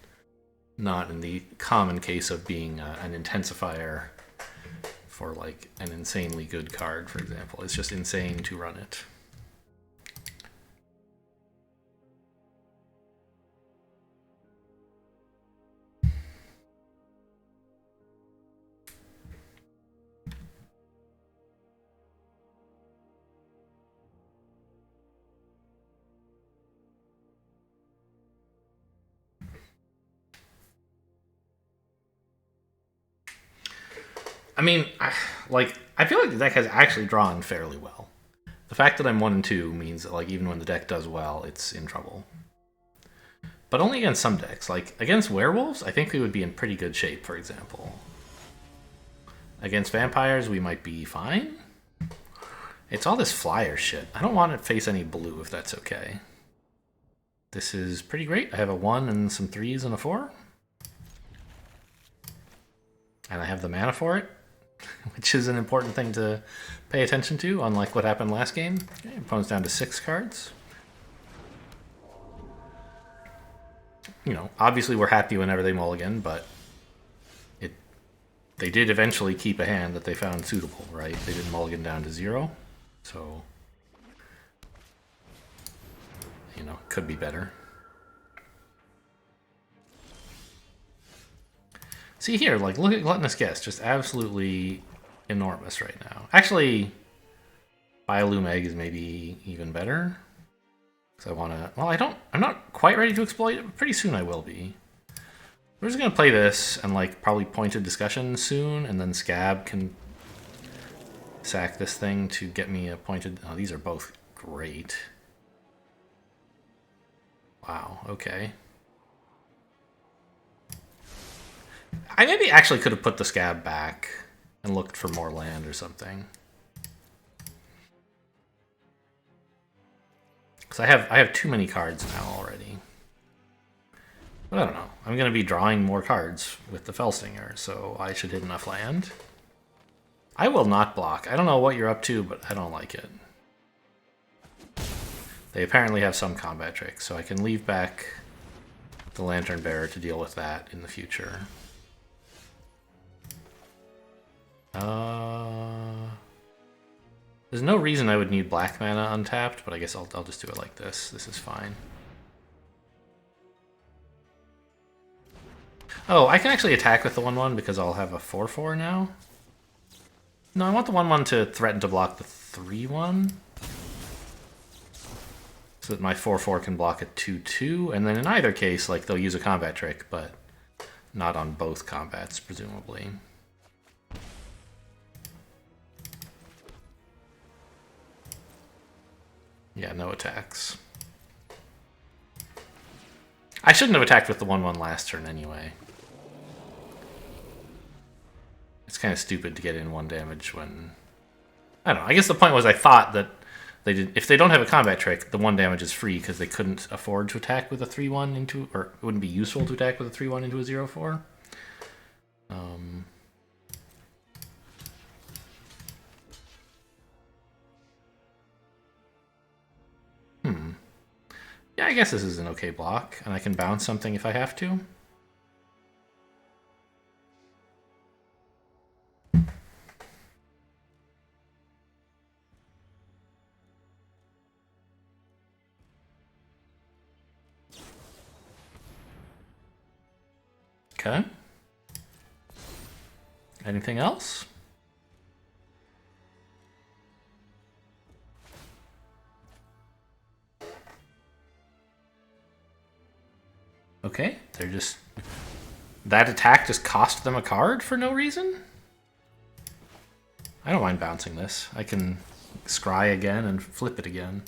Not in the common case of being an intensifier for, like, an insanely good card, for example. It's just insane to run it. I mean, I feel like the deck has actually drawn fairly well. The fact that I'm 1 and 2 means that, like, even when the deck does well, it's in trouble. But only against some decks. Like, against werewolves, I think we would be in pretty good shape, for example. Against vampires, we might be fine. It's all this flyer shit. I don't want to face any blue, if that's okay. This is pretty great. I have a 1 and some 3s and a 4. And I have the mana for it. Which is an important thing to pay attention to, unlike what happened last game. Okay, opponent's down to 6 cards. You know, obviously we're happy whenever they mulligan, but they did eventually keep a hand that they found suitable, right? They didn't mulligan down to 0, so you know, could be better. See here, like, look at Gluttonous Guest, just absolutely enormous right now. Actually, Biolume Egg is maybe even better. Because I want to... Well, I'm not quite ready to exploit it, but pretty soon I will be. We're just going to play this and, like, probably Pointed Discussion soon, and then Scab can sack this thing to get me a Pointed... Oh, these are both great. Wow, okay. I maybe actually could have put the scab back and looked for more land or something. Because I have too many cards now already. But I don't know. I'm going to be drawing more cards with the Felstinger, so I should hit enough land. I will not block. I don't know what you're up to, but I don't like it. They apparently have some combat tricks, so I can leave back the Lantern Bearer to deal with that in the future. There's no reason I would need black mana untapped, but I guess I'll just do it like this. This is fine. Oh, I can actually attack with the 1/1 because I'll have a 4/4 now. No, I want the 1/1 to threaten to block the 3/1. So that my 4/4 can block a 2/2, and then in either case, like, they'll use a combat trick, but not on both combats, presumably. Yeah, no attacks. I shouldn't have attacked with the 1/1 last turn anyway. It's kind of stupid to get in 1 damage when... I don't know, I guess the point was I thought that if they don't have a combat trick, the 1 damage is free because they couldn't afford to attack with a 3/1 into... or it wouldn't be useful to attack with a 3/1 into a 0/4. Yeah, I guess this is an okay block, and I can bounce something if I have to. Okay. Anything else? Okay, they're just... That attack just cost them a card for no reason? I don't mind bouncing this. I can scry again and flip it again.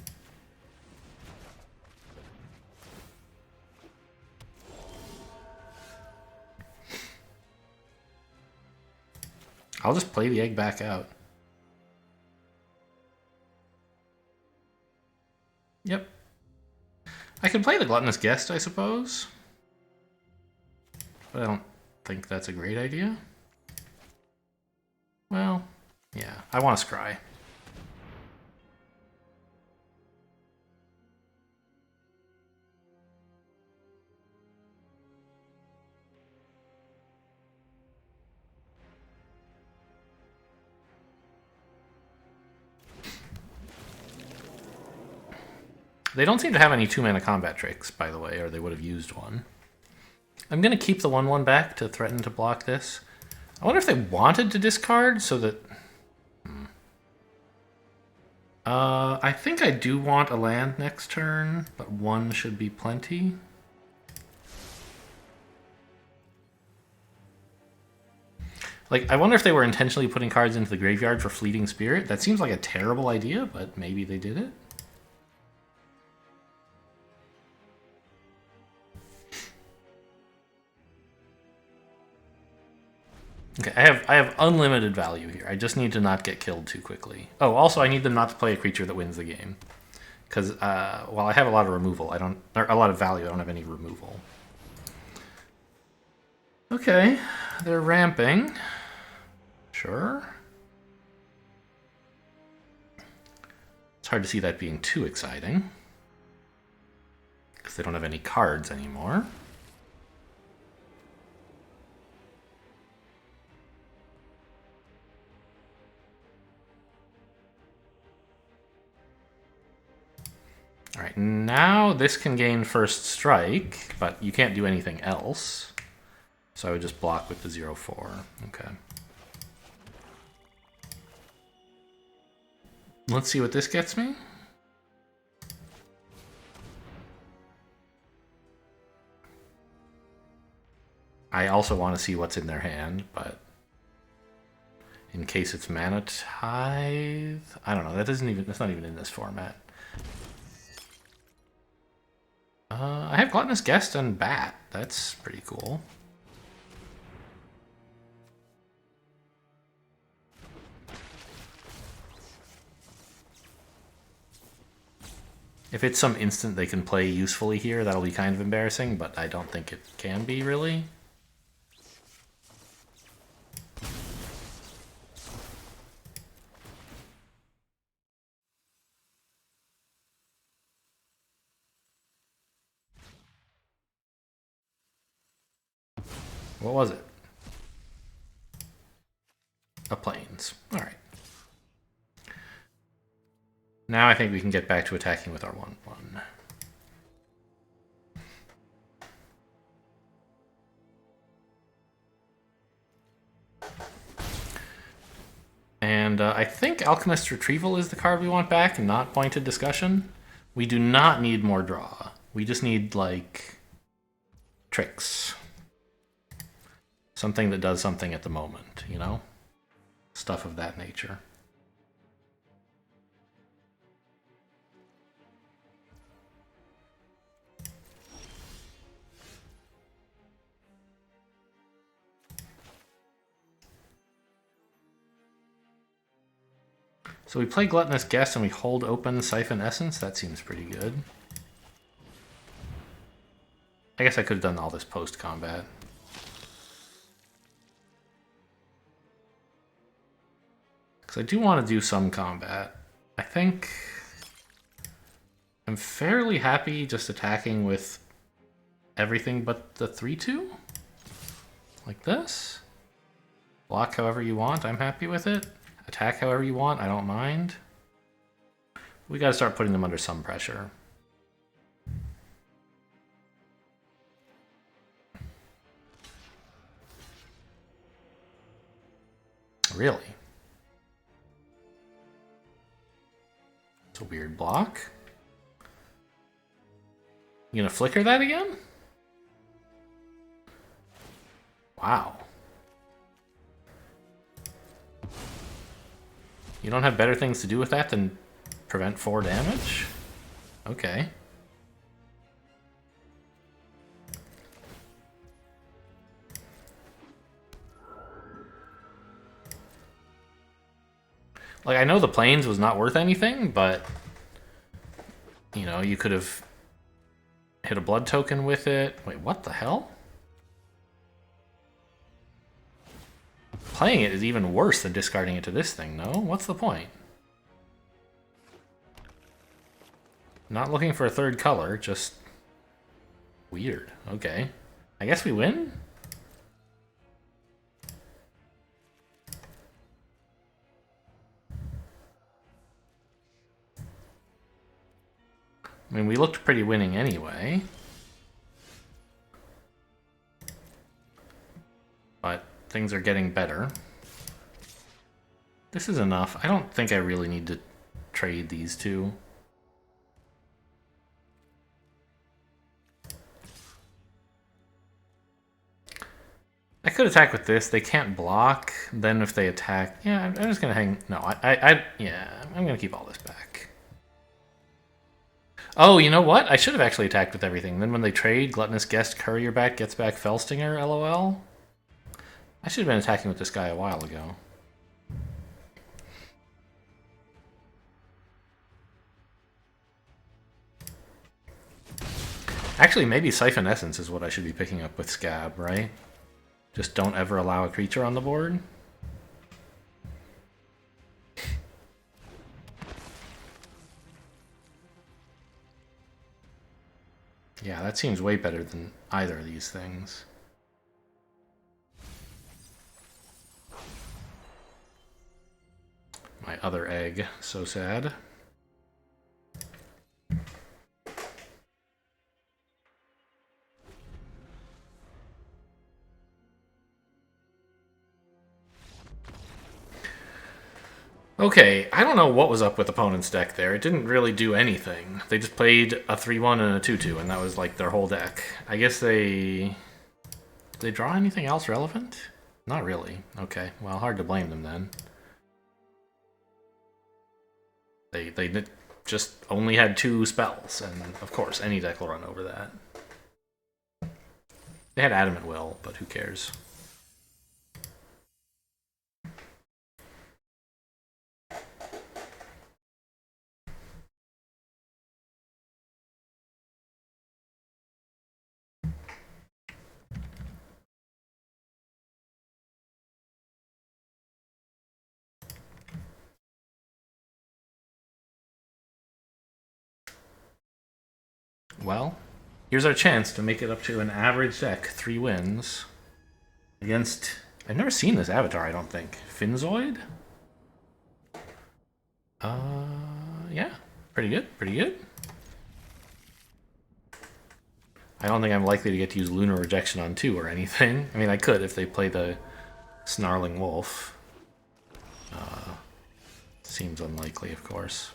I'll just play the egg back out. Yep. I can play the Gluttonous Guest, I suppose. But I don't think that's a great idea. Well, yeah, I want to scry. They don't seem to have any 2-mana combat tricks, by the way, or they would have used one. I'm going to keep the 1/1 back to threaten to block this. I wonder if they wanted to discard so that... I think I do want a land next turn, but 1 should be plenty. Like, I wonder if they were intentionally putting cards into the graveyard for Fleeting Spirit. That seems like a terrible idea, but maybe they did it. Okay, I have unlimited value here. I just need to not get killed too quickly. Oh, also I need them not to play a creature that wins the game. Because while I have a lot of removal, or a lot of value, I don't have any removal. Okay, they're ramping. Sure. It's hard to see that being too exciting. Because they don't have any cards anymore. Alright, now this can gain first strike, but you can't do anything else. So I would just block with the 0/4. Okay. Let's see what this gets me. I also want to see what's in their hand, but in case it's Mana Tithe, I don't know. That's not even in this format. I have Gluttonous Guest and Bat. That's pretty cool. If it's some instant they can play usefully here, that'll be kind of embarrassing, but I don't think it can be, really. What was it? A Plains. All right. Now I think we can get back to attacking with our 1/1. And I think Alchemist Retrieval is the card we want back, not Pointed Discussion. We do not need more draw. We just need, like, tricks. Something that does something at the moment, you know? Stuff of that nature. So we play Gluttonous Guest and we hold open Siphon Essence. That seems pretty good. I guess I could have done all this post-combat. Because I do want to do some combat. I think I'm fairly happy just attacking with everything but the 3/2. Like this. Block however you want, I'm happy with it. Attack however you want, I don't mind. We gotta start putting them under some pressure. Really? It's a weird block. You gonna flicker that again? Wow. You don't have better things to do with that than prevent 4 damage? Okay. Like, I know the Plains was not worth anything, but, you know, you could have hit a blood token with it. Wait, what the hell? Playing it is even worse than discarding it to this thing, no? What's the point? Not looking for a third color, just weird. Okay. I guess we win? I mean, we looked pretty winning anyway. But things are getting better. This is enough. I don't think I really need to trade these two. I could attack with this. They can't block. Then if they attack... Yeah, I'm just going to hang... No, yeah, I'm going to keep all this back. Oh, you know what? I should have actually attacked with everything. Then when they trade, Gluttonous Guest, Courier back, gets back Fellstinger, LOL. I should have been attacking with this guy a while ago. Actually, maybe Siphon Essence is what I should be picking up with Scab, right? Just don't ever allow a creature on the board. Yeah, that seems way better than either of these things. My other egg, so sad. Okay, I don't know what was up with opponent's deck there. It didn't really do anything. They just played a 3/1 and a 2/2, and that was like their whole deck. I guess they... Did they draw anything else relevant? Not really. Okay, well, hard to blame them then. They just only had 2 spells, and of course, any deck will run over that. They had Adamant Will, but who cares? Well, here's our chance to make it up to an average deck, 3 wins. Against... I've never seen this avatar, I don't think. Finzoid? Yeah. Pretty good, pretty good. I don't think I'm likely to get to use Lunar Rejection on 2 or anything. I mean, I could if they play the Snarling Wolf. Seems unlikely, of course.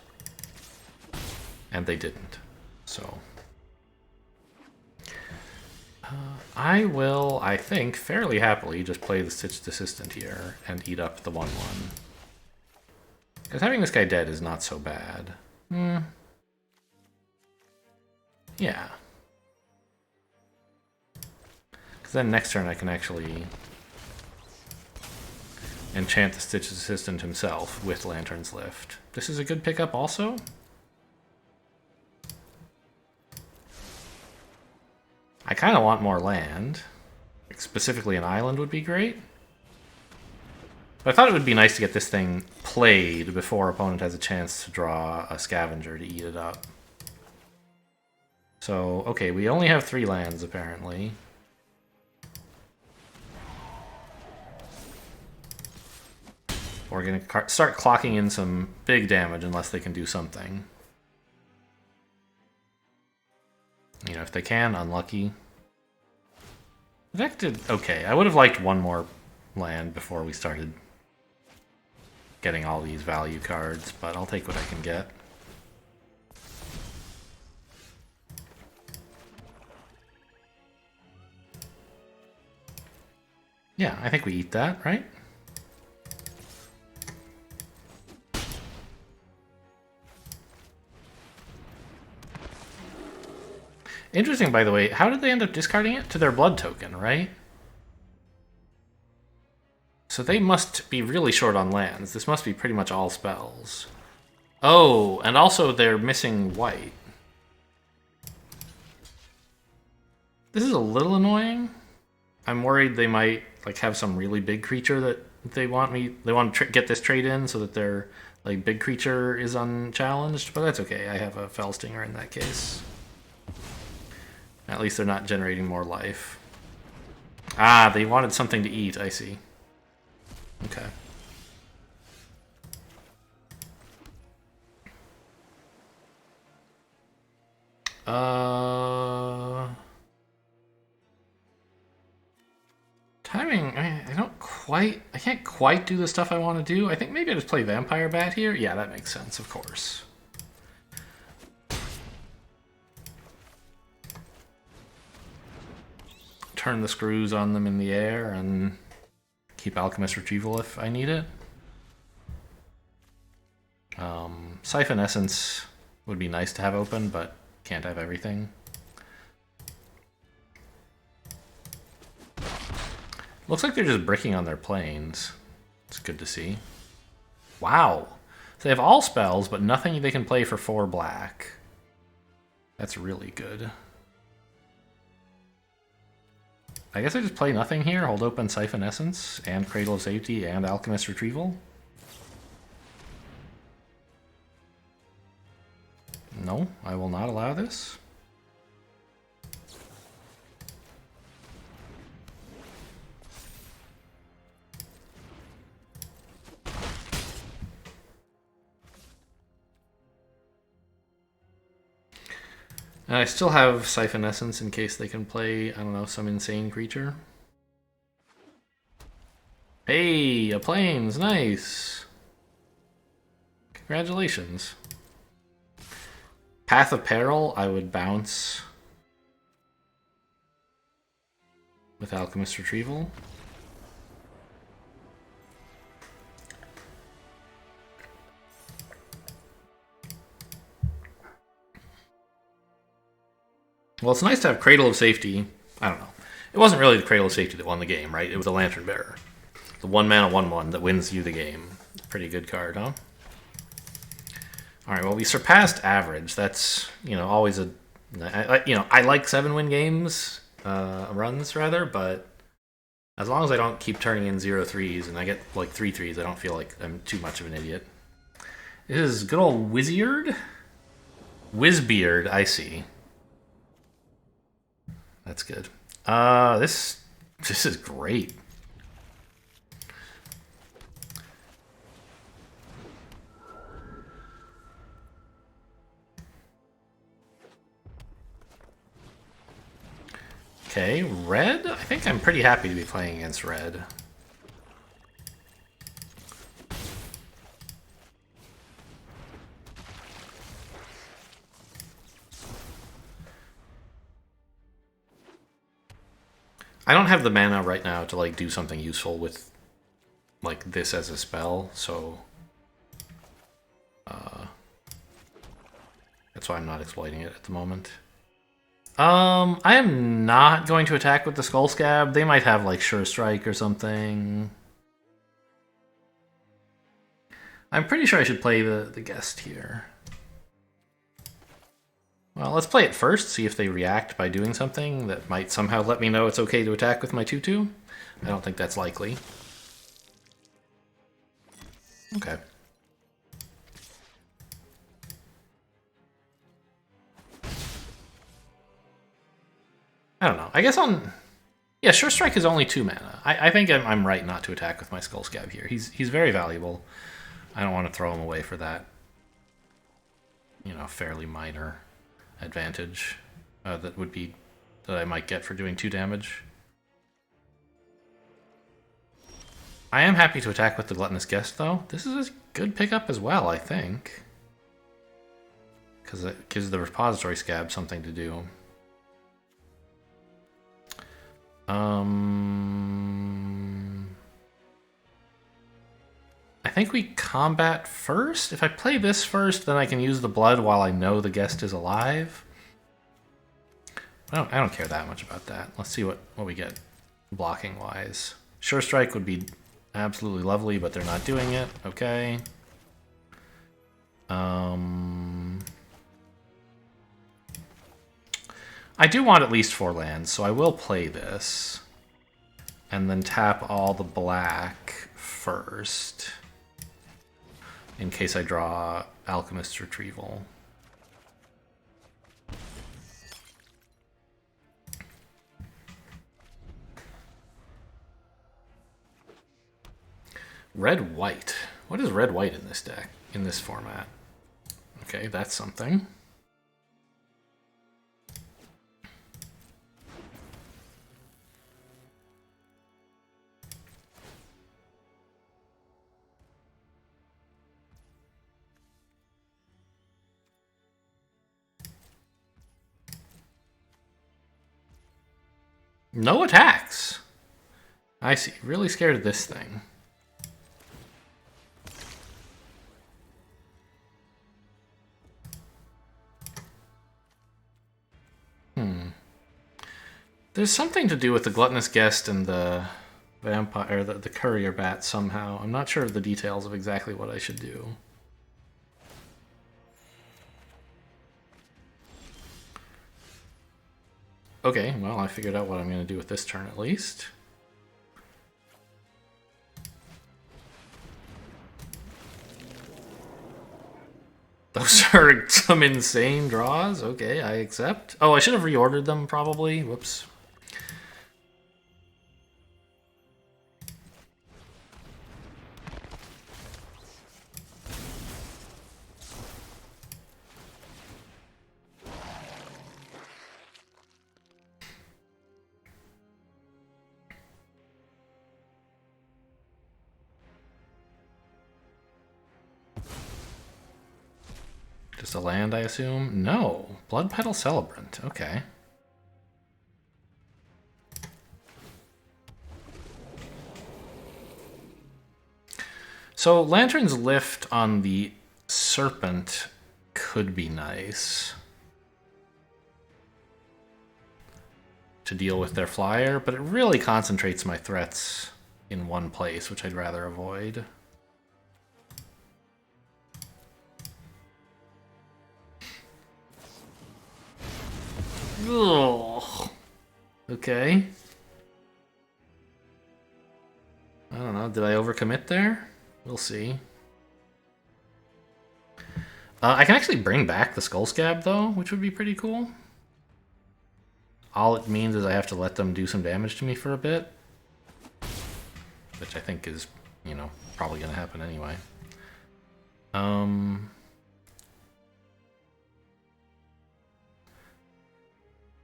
And they didn't, so... I will, I think, fairly happily just play the Stitched Assistant here and eat up the 1-1. Because having this guy dead is not so bad. Yeah. Because then next turn I can actually enchant the Stitched Assistant himself with Lantern's Lift. This is a good pickup also. I kind of want more land. Specifically an island would be great. But I thought it would be nice to get this thing played before opponent has a chance to draw a Scavenger to eat it up. So, okay, we only have 3 lands apparently. We're going to start clocking in some big damage unless they can do something. You know, if they can, unlucky. The deck did okay. I would have liked 1 more land before we started getting all these value cards, but I'll take what I can get. Yeah, I think we eat that, right? Interesting, by the way, how did they end up discarding it? To their blood token, right? So they must be really short on lands. This must be pretty much all spells. Oh, and also they're missing white. This is a little annoying. I'm worried they might like have some really big creature that they want to get this trade in so that their like big creature is unchallenged, but that's okay. I have a Fellstinger in that case. At least they're not generating more life. Ah, they wanted something to eat, I see. Okay. Timing, I can't quite do the stuff I want to do. I think maybe I just play Vampire Bat here. Yeah, that makes sense, of course. Turn the screws on them in the air and keep Alchemist Retrieval if I need it. Siphon Essence would be nice to have open, but can't have everything. Looks like they're just bricking on their planes. It's good to see. Wow. So they have all spells, but nothing they can play for 4 black. That's really good. I guess I just play nothing here, hold open Siphon Essence, and Cradle of Safety, and Alchemist Retrieval. No, I will not allow this. And I still have Siphon Essence in case they can play, I don't know, some insane creature. Hey, a plains, nice. Congratulations. Path of Peril, I would bounce with Alchemist Retrieval. Well, it's nice to have Cradle of Safety. I don't know. It wasn't really the Cradle of Safety that won the game, right? It was the Lantern Bearer. The 1-mana 1/1 that wins you the game. Pretty good card, huh? Alright, well, we surpassed average. That's, always a... I like 7-win games, runs, rather, but as long as I don't keep turning in 0-3s and I get, 3-3s, I don't feel like I'm too much of an idiot. This is good old Wizbeard? Wizbeard, I see. That's good. This is great. Okay, red? I think I'm pretty happy to be playing against red. I don't have the mana right now to do something useful with this as a spell, so that's why I'm not exploiting it at the moment. I am not going to attack with the Skull Scab. They might have Sure Strike or something. I'm pretty sure I should play the guest here. Well, let's play it first, see if they react by doing something that might somehow let me know it's okay to attack with my 2/2. I don't think that's likely. Okay. I don't know. I guess yeah, Sure Strike is only 2 mana. I think I'm right not to attack with my Skull Scab here. He's very valuable. I don't want to throw him away for that, fairly minor advantage that I might get for doing 2 damage. I am happy to attack with the Gluttonous Guest, though. This is a good pickup as well, I think, because it gives the Repository Scab something to do. I think we combat first. If I play this first, then I can use the blood while I know the guest is alive. I don't care that much about that. Let's see what we get blocking wise. Sure Strike would be absolutely lovely, but they're not doing it. Okay. I do want at least 4 lands, so I will play this. And then tap all the black first, in case I draw Alchemist's Retrieval. Red-white. What is red-white in this deck, in this format? Okay, that's something. No attacks. I see. Really scared of this thing. There's something to do with the Gluttonous Guest and the vampire, or the courier bat somehow. I'm not sure of the details of exactly what I should do. Okay, well, I figured out what I'm going to do with this turn at least. Those are some insane draws. Okay, I accept. Oh, I should have reordered them probably. Whoops. Just a land, I assume? No. Blood Petal Celebrant. Okay. So Lantern's Lift on the Serpent could be nice. to deal with their flyer, but it really concentrates my threats in one place, which I'd rather avoid. Ugh. Okay. I don't know, did I overcommit there? We'll see. I can actually bring back the Skull Scab, though, which would be pretty cool. All it means is I have to let them do some damage to me for a bit. Which I think is, you know, probably going to happen anyway.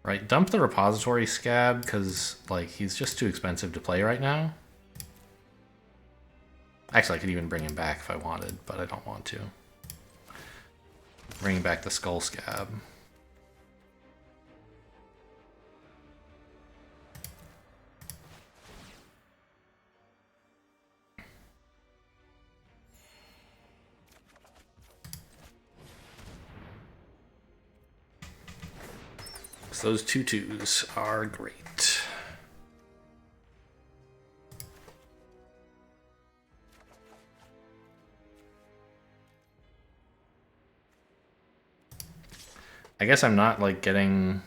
Right, dump the Repository Scab, because, like, he's just too expensive to play right now. Actually, I could even bring him back if I wanted, but I don't want to. Bringing back the Skull Scab. So those 2/2s are great. I guess I'm not like getting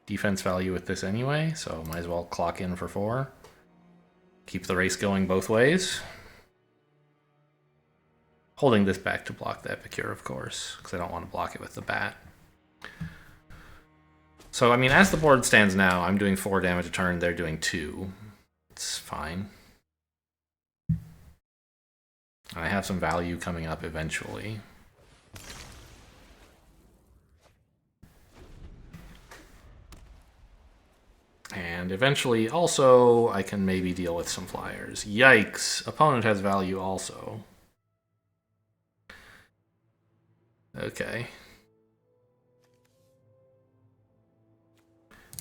defense value with this anyway, so might as well clock in for 4. Keep the race going both ways. Holding this back to block the Epicure, of course, because I don't want to block it with the bat. So, I mean, as the board stands now, I'm doing 4 damage a turn, they're doing 2. It's fine. I have some value coming up eventually. And eventually, also, I can maybe deal with some flyers. Yikes! Opponent has value also. Okay.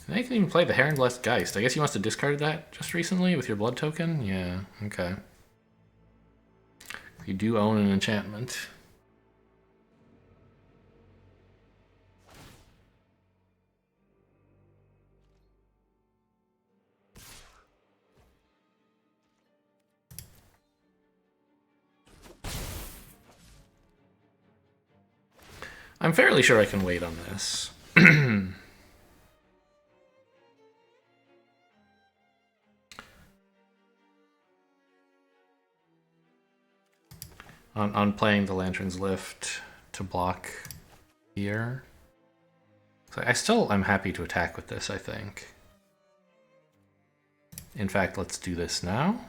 And I can even play the Herrenblessed Geist. I guess he wants to discard that just recently with your blood token? Yeah, okay. You do own an enchantment. I'm fairly sure I can wait on this. on playing the Lantern's Lift to block here. So I'm happy to attack with this, I think. In fact, let's do this now.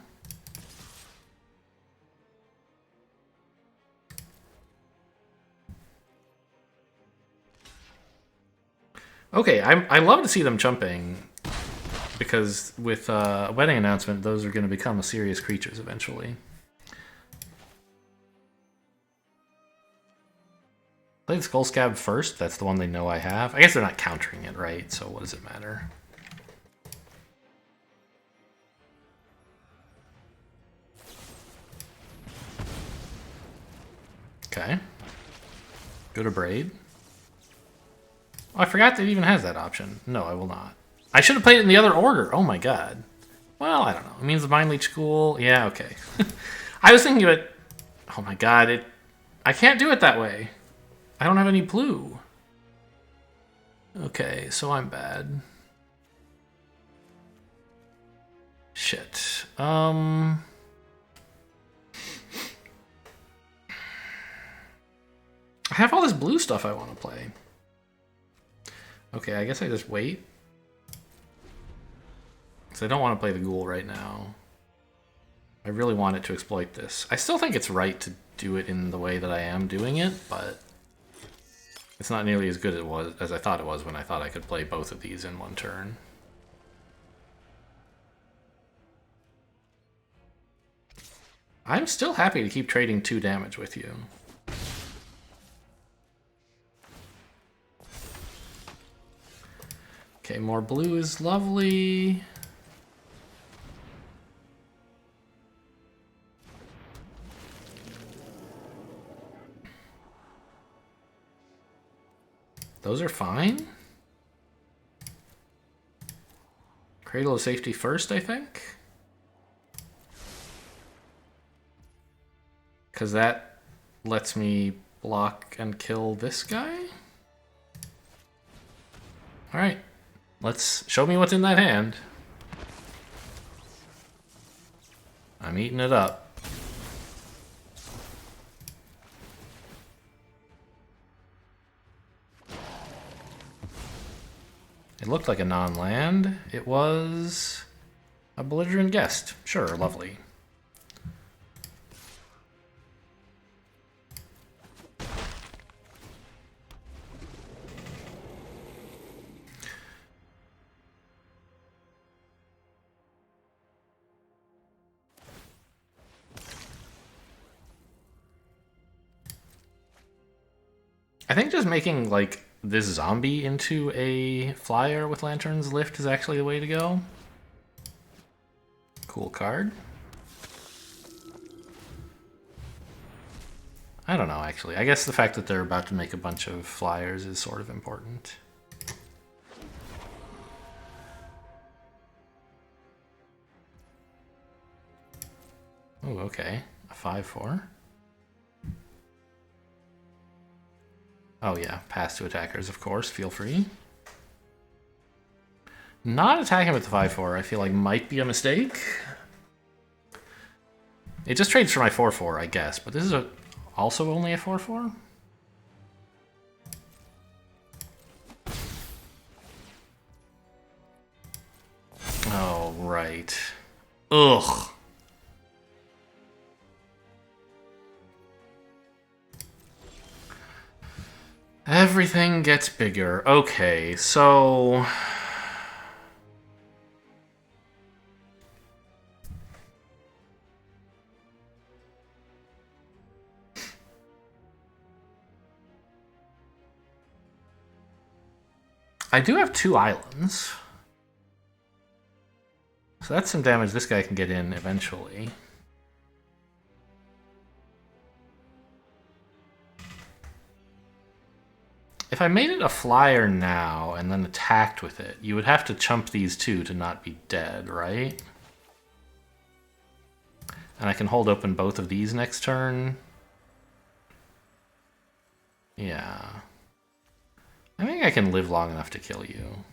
Okay, I love to see them jumping, because with a wedding announcement, those are going to become serious creatures eventually. Play the Skull Scab first, that's the one they know I have. I guess they're not countering it, right? So what does it matter? Okay. Go to Braid. Oh, I forgot that it even has that option. No, I will not. I should have played it in the other order. Oh my god. Well, I don't know. It means the Mind Leech School. Yeah, okay. I was thinking of it. Oh my god, I can't do it that way. I don't have any blue. Okay, so I'm bad. Shit. I have all this blue stuff I want to play. Okay, I guess I just wait. Because I don't want to play the Ghoul right now. I really want it to exploit this. I still think it's right to do it in the way that I am doing it, but it's not nearly as good as I thought it was when I thought I could play both of these in one turn. I'm still happy to keep trading 2 damage with you. Okay, more blue is lovely. Those are fine. Cradle of Safety first, I think. Because that lets me block and kill this guy. Alright. Let's show me what's in that hand. I'm eating it up. It looked like a non-land. It was a belligerent guest. Sure, lovely. I think just making, like, this zombie into a flyer with Lantern's Lift is actually the way to go. Cool card. I don't know, actually. I guess the fact that they're about to make a bunch of flyers is sort of important. Oh, okay. A 5/4. Oh yeah, pass to attackers, of course. Feel free. Not attacking with the 5/4, I feel like might be a mistake. It just trades for my 4/4, I guess, but this is also only a 4/4? Oh, right. Ugh. Everything gets bigger. Okay, so... I do have 2 islands. So that's some damage this guy can get in eventually. If I made it a flyer now and then attacked with it, you would have to chump these 2 to not be dead, right? And I can hold open both of these next turn. Yeah. I think I can live long enough to kill you.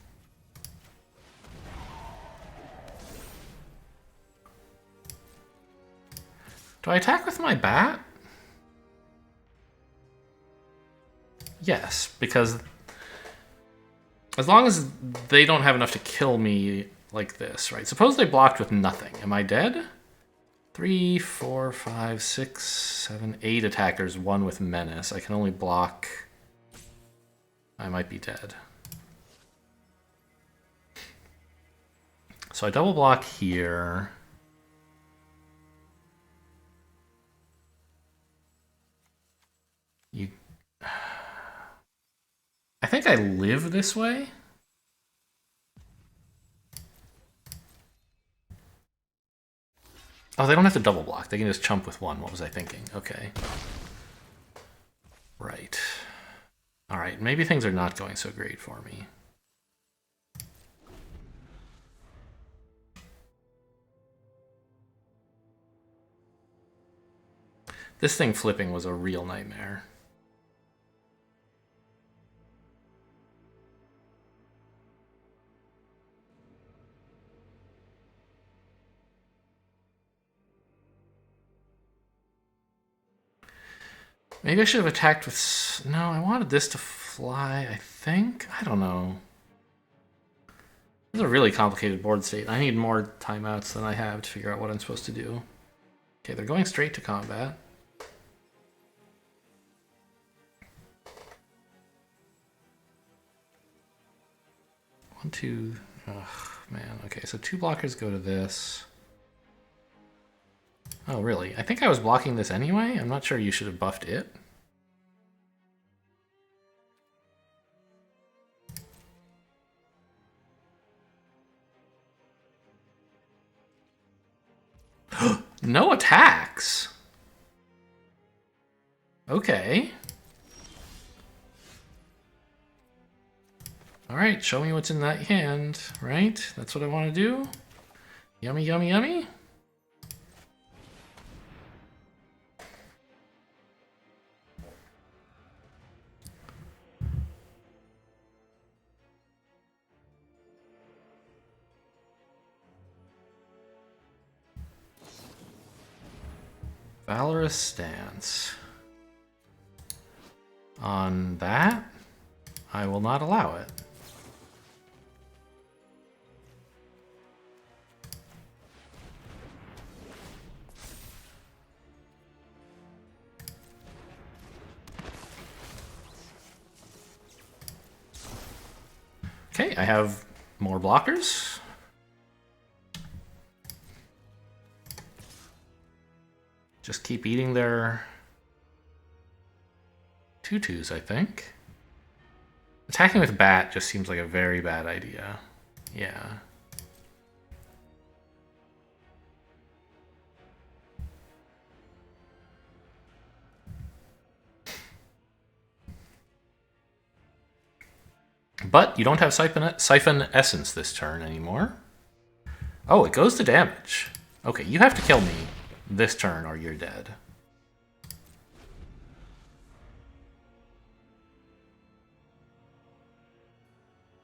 Do I attack with my bat? Yes, because as long as they don't have enough to kill me like this, right? Suppose they blocked with nothing. Am I dead? 3, 4, 5, 6, 7, 8 attackers, 1 with menace. I can only block... I might be dead. So I double block here. You... I think I live this way. Oh, they don't have to double block. They can just chump with 1. What was I thinking? Okay. Right. Alright, maybe things are not going so great for me. This thing flipping was a real nightmare. Maybe I should have attacked with... No, I wanted this to fly, I think? I don't know. This is a really complicated board state. I need more timeouts than I have to figure out what I'm supposed to do. Okay, they're going straight to combat. One, two... Ugh, man. Okay, so 2 blockers go to this. Oh, really? I think I was blocking this anyway? I'm not sure you should have buffed it. No attacks? Okay. All right, show me what's in that hand, right? That's what I want to do. Yummy, yummy, yummy. Valorous stance. On that, I will not allow it. Okay, I have more blockers. Just keep eating their 2/2s, I think. Attacking with Bat just seems like a very bad idea. Yeah. But you don't have Siphon Essence this turn anymore. Oh, it goes to damage. Okay, you have to kill me this turn or you're dead.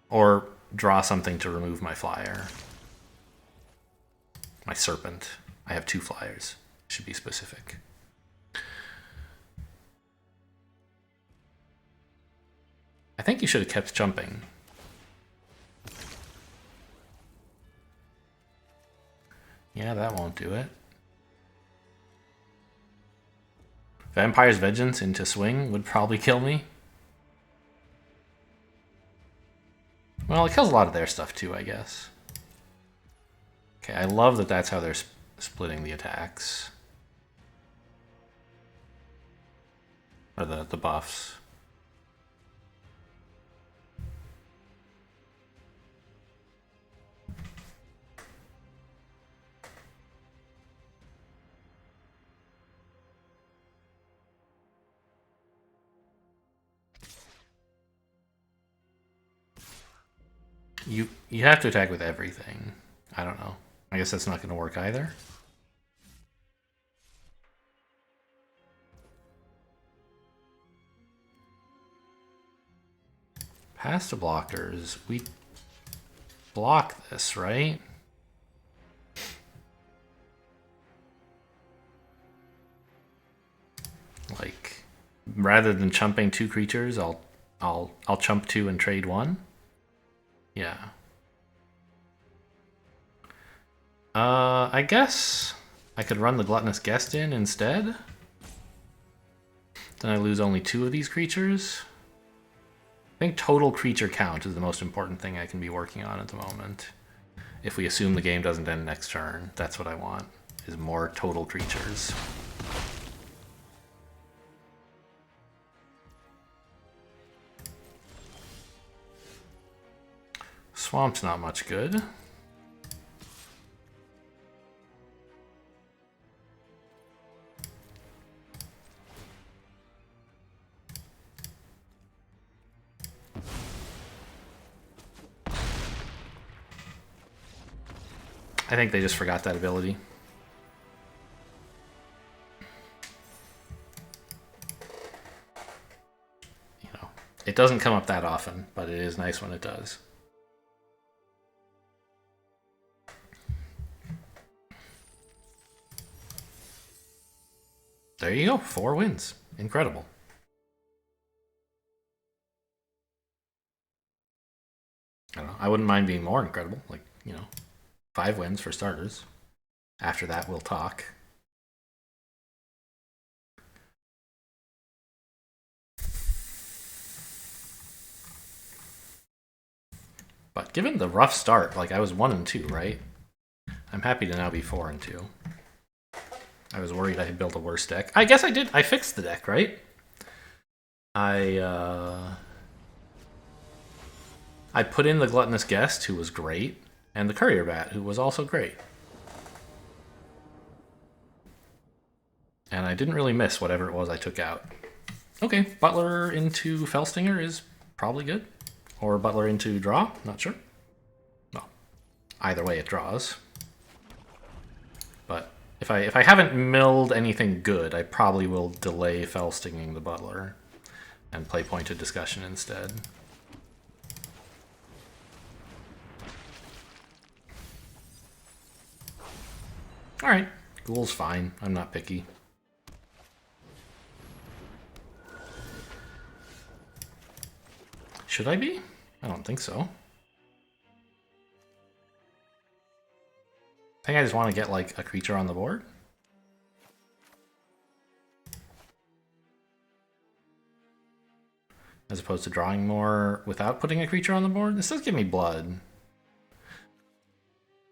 Or draw something to remove my flyer. My serpent. I have 2 flyers. Should be specific. I think you should have kept jumping. Yeah, that won't do it. Vampire's Vengeance into swing would probably kill me. Well, it kills a lot of their stuff too, I guess. Okay, I love that that's how they're splitting the attacks. Or the buffs. You have to attack with everything. I don't know. I guess that's not going to work either. Pass to blockers. We block this, right? Like, rather than chumping 2 creatures, I'll chump 2 and trade 1. Yeah. I guess I could run the Gluttonous Guest in instead. Then I lose only 2 of these creatures. I think total creature count is the most important thing I can be working on at the moment. If we assume the game doesn't end next turn, that's what I want, is more total creatures. Swamp's not much good. I think they just forgot that ability. You know, it doesn't come up that often, but it is nice when it does. There you go, 4 wins. Incredible. I don't know, I wouldn't mind being more incredible. Like, you know, 5 wins for starters. After that, we'll talk. But given the rough start, like I was 1 and 2, right? I'm happy to now be 4 and 2. I was worried I had built a worse deck. I guess I did. I fixed the deck, right? I put in the Gluttonous Guest, who was great, and the Courier Bat, who was also great. And I didn't really miss whatever it was I took out. Okay, Butler into Felstinger is probably good. Or Butler into draw? Not sure. Well, either way it draws. But if I haven't milled anything good, I probably will delay Fell Stinging the Butler and play Pointed Discussion instead. Alright, Ghoul's fine. I'm not picky. Should I be? I don't think so. I think I just want to get, like, a creature on the board. As opposed to drawing more without putting a creature on the board. This does give me blood.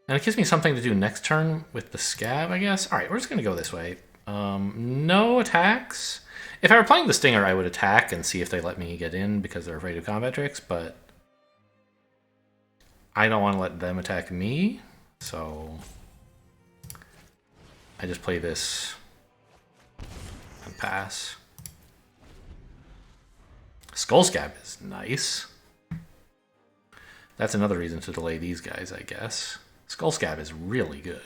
And it gives me something to do next turn with the Scab, I guess. Alright, we're just going to go this way. No attacks. If I were playing the Stinger, I would attack and see if they let me get in because they're afraid of combat tricks, but I don't want to let them attack me, so I just play this and pass. Skull Scab is nice. That's another reason to delay these guys, I guess. Skull Scab is really good.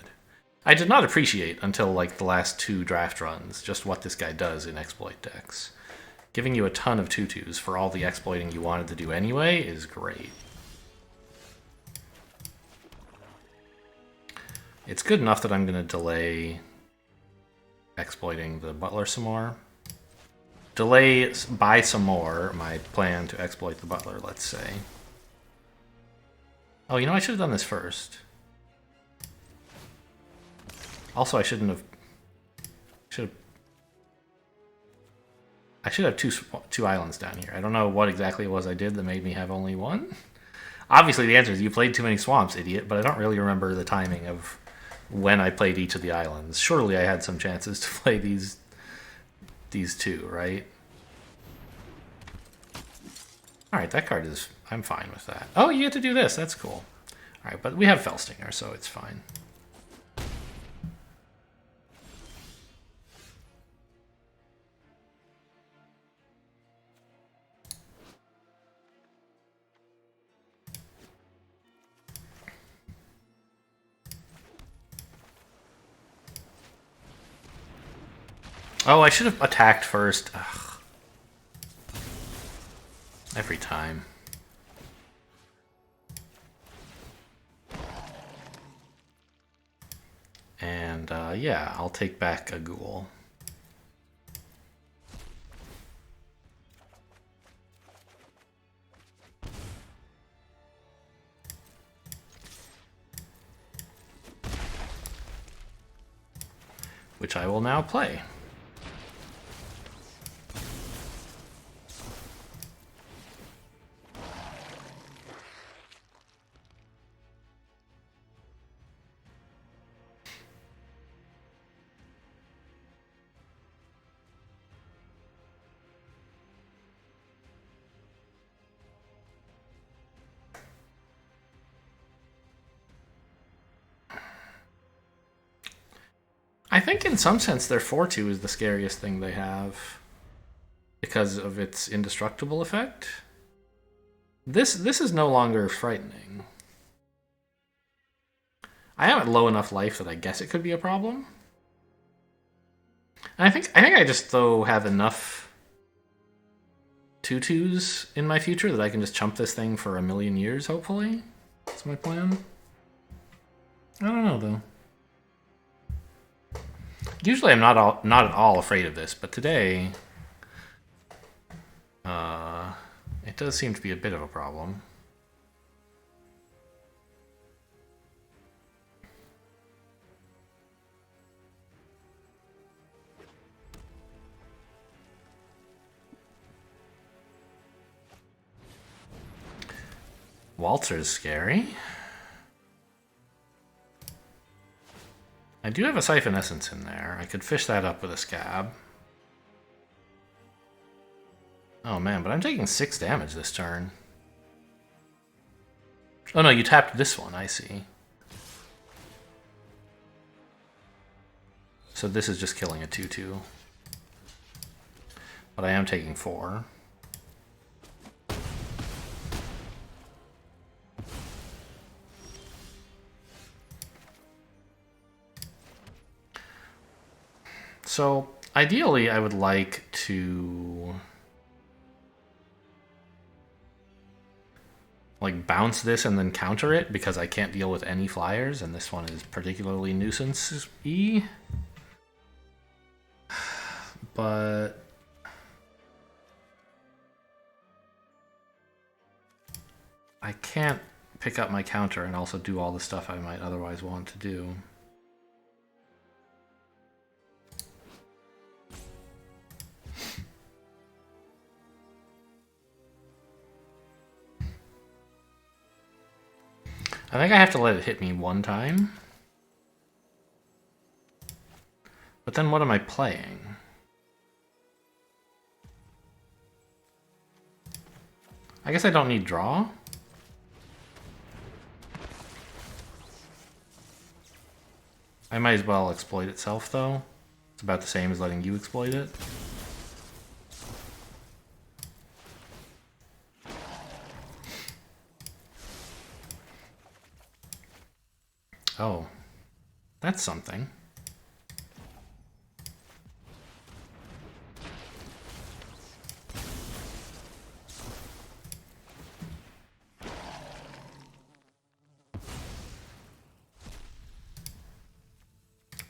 I did not appreciate until like the last 2 draft runs just what this guy does in exploit decks. Giving you a ton of 2/2s for all the exploiting you wanted to do anyway is great. It's good enough that I'm going to delay exploiting the Butler some more. Delay by some more my plan to exploit the Butler, let's say. Oh, you know, I should have done this first. Also, I shouldn't have... I should have two islands down here. I don't know what exactly it was I did that made me have only one. Obviously, the answer is you played too many swamps, idiot, but I don't really remember the timing of when I played each of the islands. Surely I had some chances to play these 2, right? Alright, that card is... I'm fine with that. Oh, you get to do this. That's cool. Alright, but we have Fellstinger, so it's fine. Oh, I should have attacked first. Ugh. Every time. And, yeah, I'll take back a Ghoul. Which I will now play. I think in some sense their 4/2 is the scariest thing they have because of its indestructible effect. This is no longer frightening. I am at low enough life that I guess it could be a problem. And I think I just though have enough 2/2s in my future that I can just chump this thing for a million years, hopefully. That's my plan. I don't know though. Usually I'm not at all afraid of this, but today it does seem to be a bit of a problem. Waltzer's scary. I do have a Siphon Essence in there. I could fish that up with a Scab. Oh man, but I'm taking 6 damage this turn. Oh no, you tapped this one, I see. So this is just killing a 2/2. But I am taking 4. So ideally, I would like to like bounce this and then counter it because I can't deal with any flyers, and this one is particularly nuisance-y. But I can't pick up my counter and also do all the stuff I might otherwise want to do. I think I have to let it hit me one time. But then what am I playing? I guess I don't need draw. I might as well exploit itself, though. It's about the same as letting you exploit it. Oh, that's something.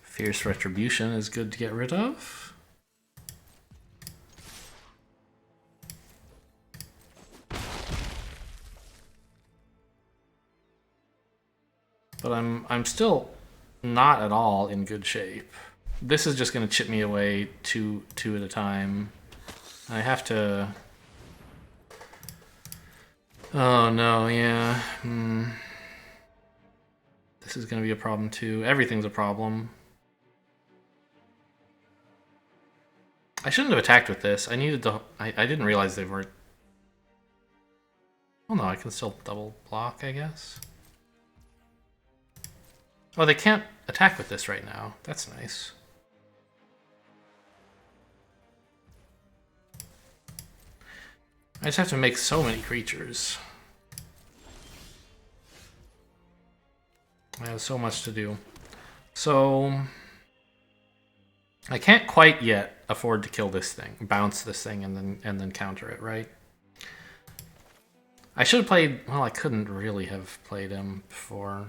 Fierce Retribution is good to get rid of. But I'm still not at all in good shape. This is just going to chip me away two at a time. I have to... Oh no, yeah. This is going to be a problem too. Everything's a problem. I shouldn't have attacked with this. I needed to... I didn't realize they weren't... Oh no, I can still double block, I guess. Oh, they can't attack with this right now. That's nice. I just have to make so many creatures. I have so much to do. So... I can't quite yet afford to kill this thing, bounce this thing, and then counter it, right? I should have played... Well, I couldn't really have played him before.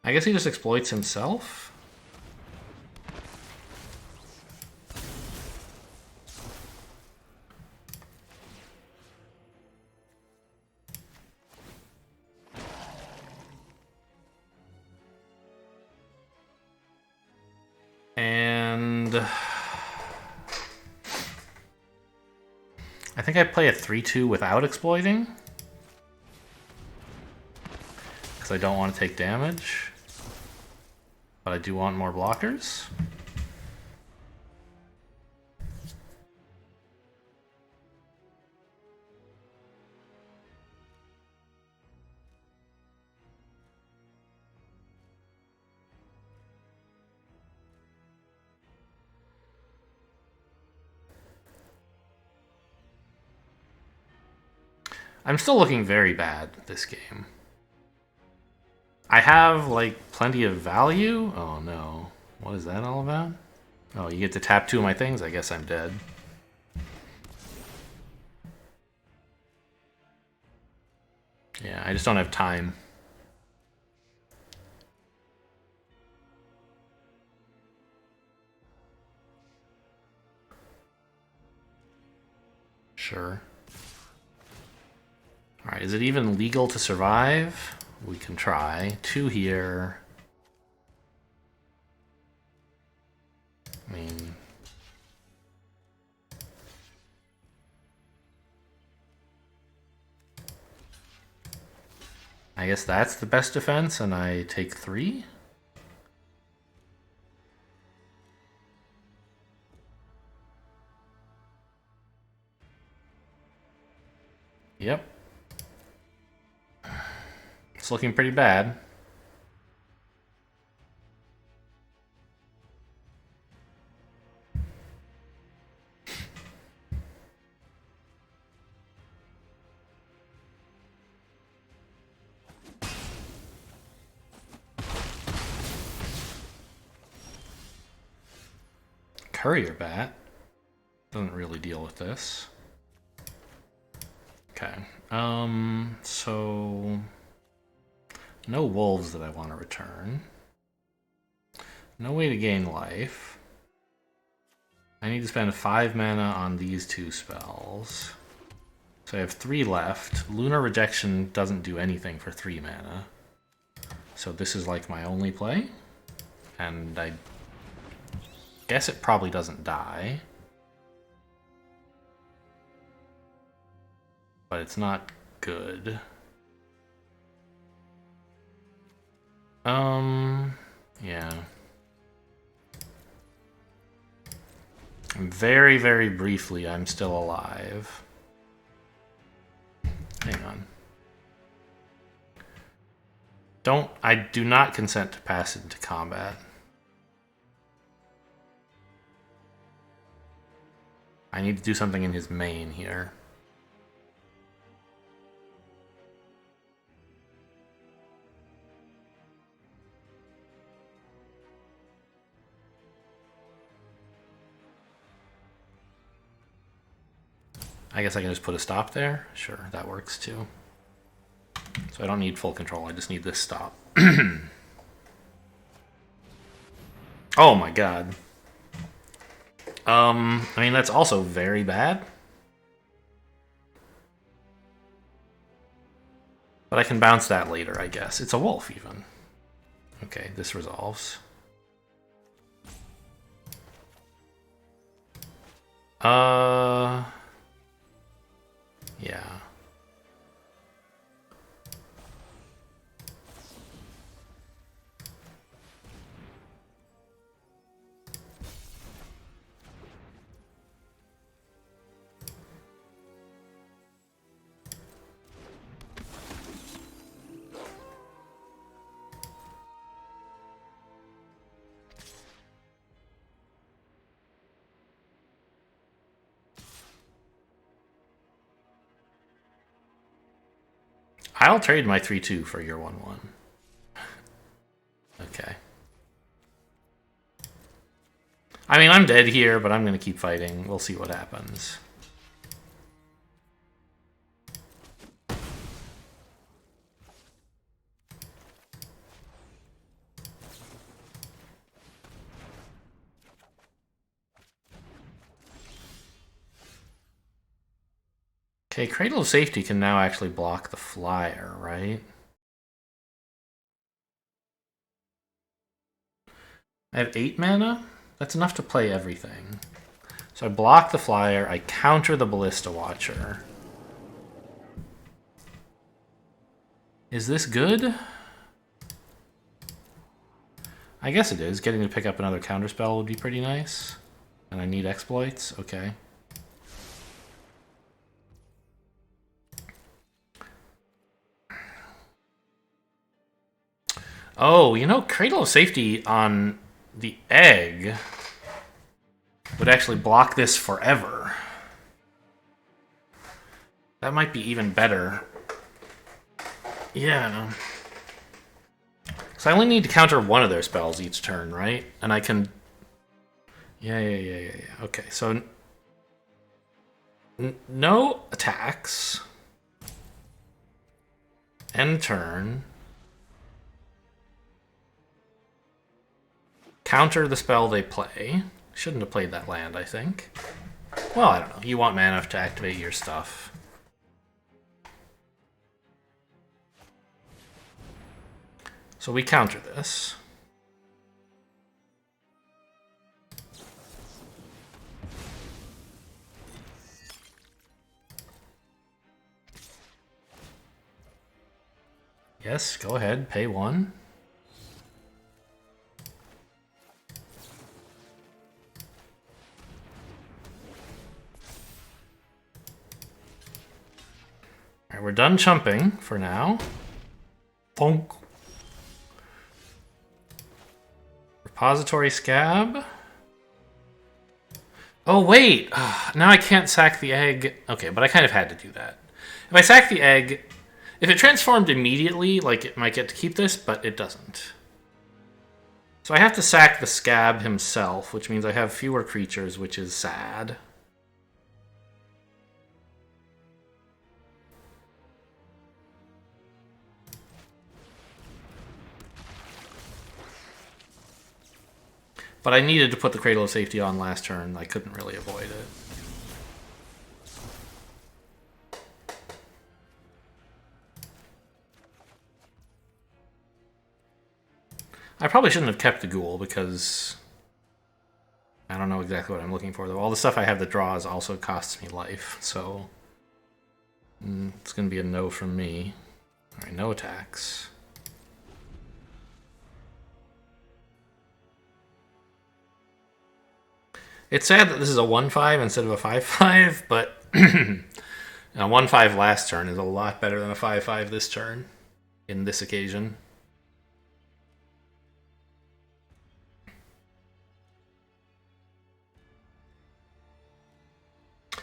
I guess he just exploits himself? And... I think I play a 3-2 without exploiting. Because I don't want to take damage. But I do want more blockers. I'm still looking very bad this game. I have, like, plenty of value? Oh no. What is that all about? Oh, you get to tap 2 of my things? I guess I'm dead. Yeah, I just don't have time. Sure. Alright, is it even legal to survive? We can try. 2 here. I mean... I guess that's the best defense, and I take 3? Yep. It's looking pretty bad. Courier Bat. Doesn't really deal with this. Okay. So no wolves that I want to return. No way to gain life. I need to spend 5 mana on these 2 spells. So I have 3 left. Lunar Rejection doesn't do anything for 3 mana. So this is like my only play. And I guess it probably doesn't die. But it's not good. Yeah. Very, very briefly, I'm still alive. Hang on. I do not consent to pass into combat. I need to do something in his main here. I guess I can just put a stop there. Sure, that works too. So I don't need full control, I just need this stop. Oh my god. I mean, that's also very bad. But I can bounce that later, I guess. It's a wolf, even. Okay, this resolves. Yeah. I'll trade my 3/2 for your 1/1. Okay. I mean, I'm dead here, but I'm going to keep fighting. We'll see what happens. Okay, Cradle of Safety can now actually block the flyer, right? I have 8 mana? That's enough to play everything. So I block the flyer, I counter the Ballista Watcher. Is this good? I guess it is. Getting to pick up another counterspell would be pretty nice. And I need exploits? Okay. Oh, you know, Cradle of Safety on the egg would actually block this forever. That might be even better. Yeah. So I only need to counter one of their spells each turn, right? And I can... Yeah. Okay, so... no attacks. End turn. Counter the spell they play. Shouldn't have played that land, I think. Well, I don't know. You want mana to activate your stuff. So we counter this. Yes, go ahead. Pay 1. Alright, we're done chumping for now. Bonk. Repository Scab. Oh, wait! Now I can't sack the egg. Okay, but I kind of had to do that. If I sack the egg, if it transformed immediately, like, it might get to keep this, but it doesn't. So I have to sack the Scab himself, which means I have fewer creatures, which is sad. But I needed to put the Cradle of Safety on last turn. I couldn't really avoid it. I probably shouldn't have kept the Ghoul because I don't know exactly what I'm looking for, though. All the stuff I have that draws also costs me life, so it's going to be a no from me. All right, no attacks. It's sad that this is a 1/5 instead of a 5/5, but a 1/5 last turn is a lot better than a 5/5 this turn in this occasion.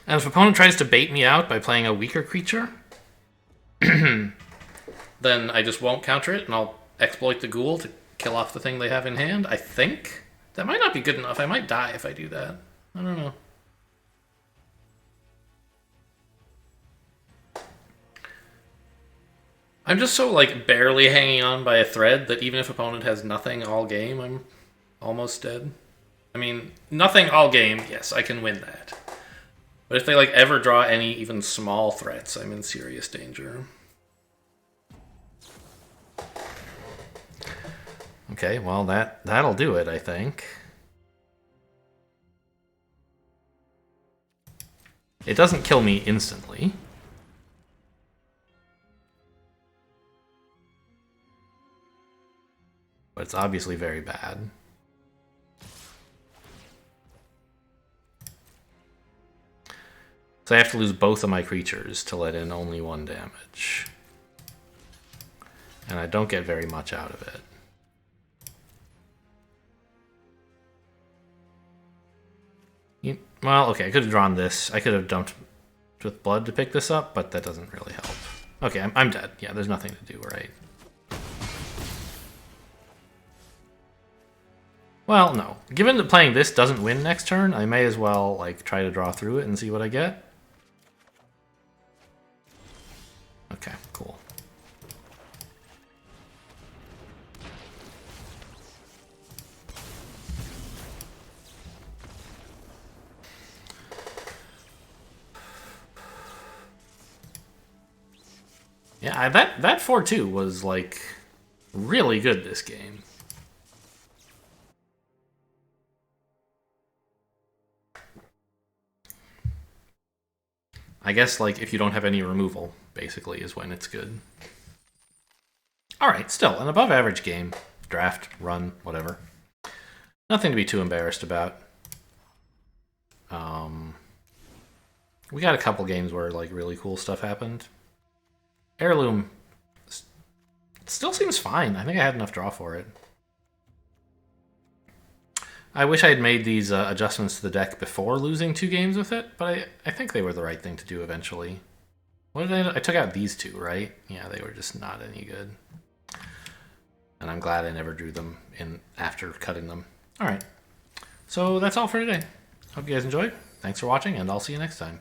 And if opponent tries to bait me out by playing a weaker creature, then I just won't counter it, and I'll exploit the Ghoul to kill off the thing they have in hand, I think. That might not be good enough. I might die if I do that. I don't know. I'm just so, like, barely hanging on by a thread that even if opponent has nothing all game, I'm almost dead. I mean, nothing all game, yes, I can win that. But if they, like, ever draw any even small threats, I'm in serious danger. Okay, well, that'll do it, I think. It doesn't kill me instantly. But it's obviously very bad. So I have to lose both of my creatures to let in only 1 damage. And I don't get very much out of it. Well, okay, I could have drawn this. I could have dumped with blood to pick this up, but that doesn't really help. Okay, I'm dead. Yeah, there's nothing to do, right? Well, no. Given that playing this doesn't win next turn, I may as well, like, try to draw through it and see what I get. Okay, cool. Yeah, that 4-2 was, like, really good this game. I guess, like, if you don't have any removal, basically, is when it's good. Alright, still, an above-average game. Draft, run, whatever. Nothing to be too embarrassed about. We got a couple games where, like, really cool stuff happened. Heirloom still seems fine. I think I had enough draw for it. I wish I had made these adjustments to the deck before losing 2 games with it, but I think they were the right thing to do eventually. What did I took out these 2, right? Yeah, they were just not any good. And I'm glad I never drew them in after cutting them. All right. So that's all for today. Hope you guys enjoyed. Thanks for watching, and I'll see you next time.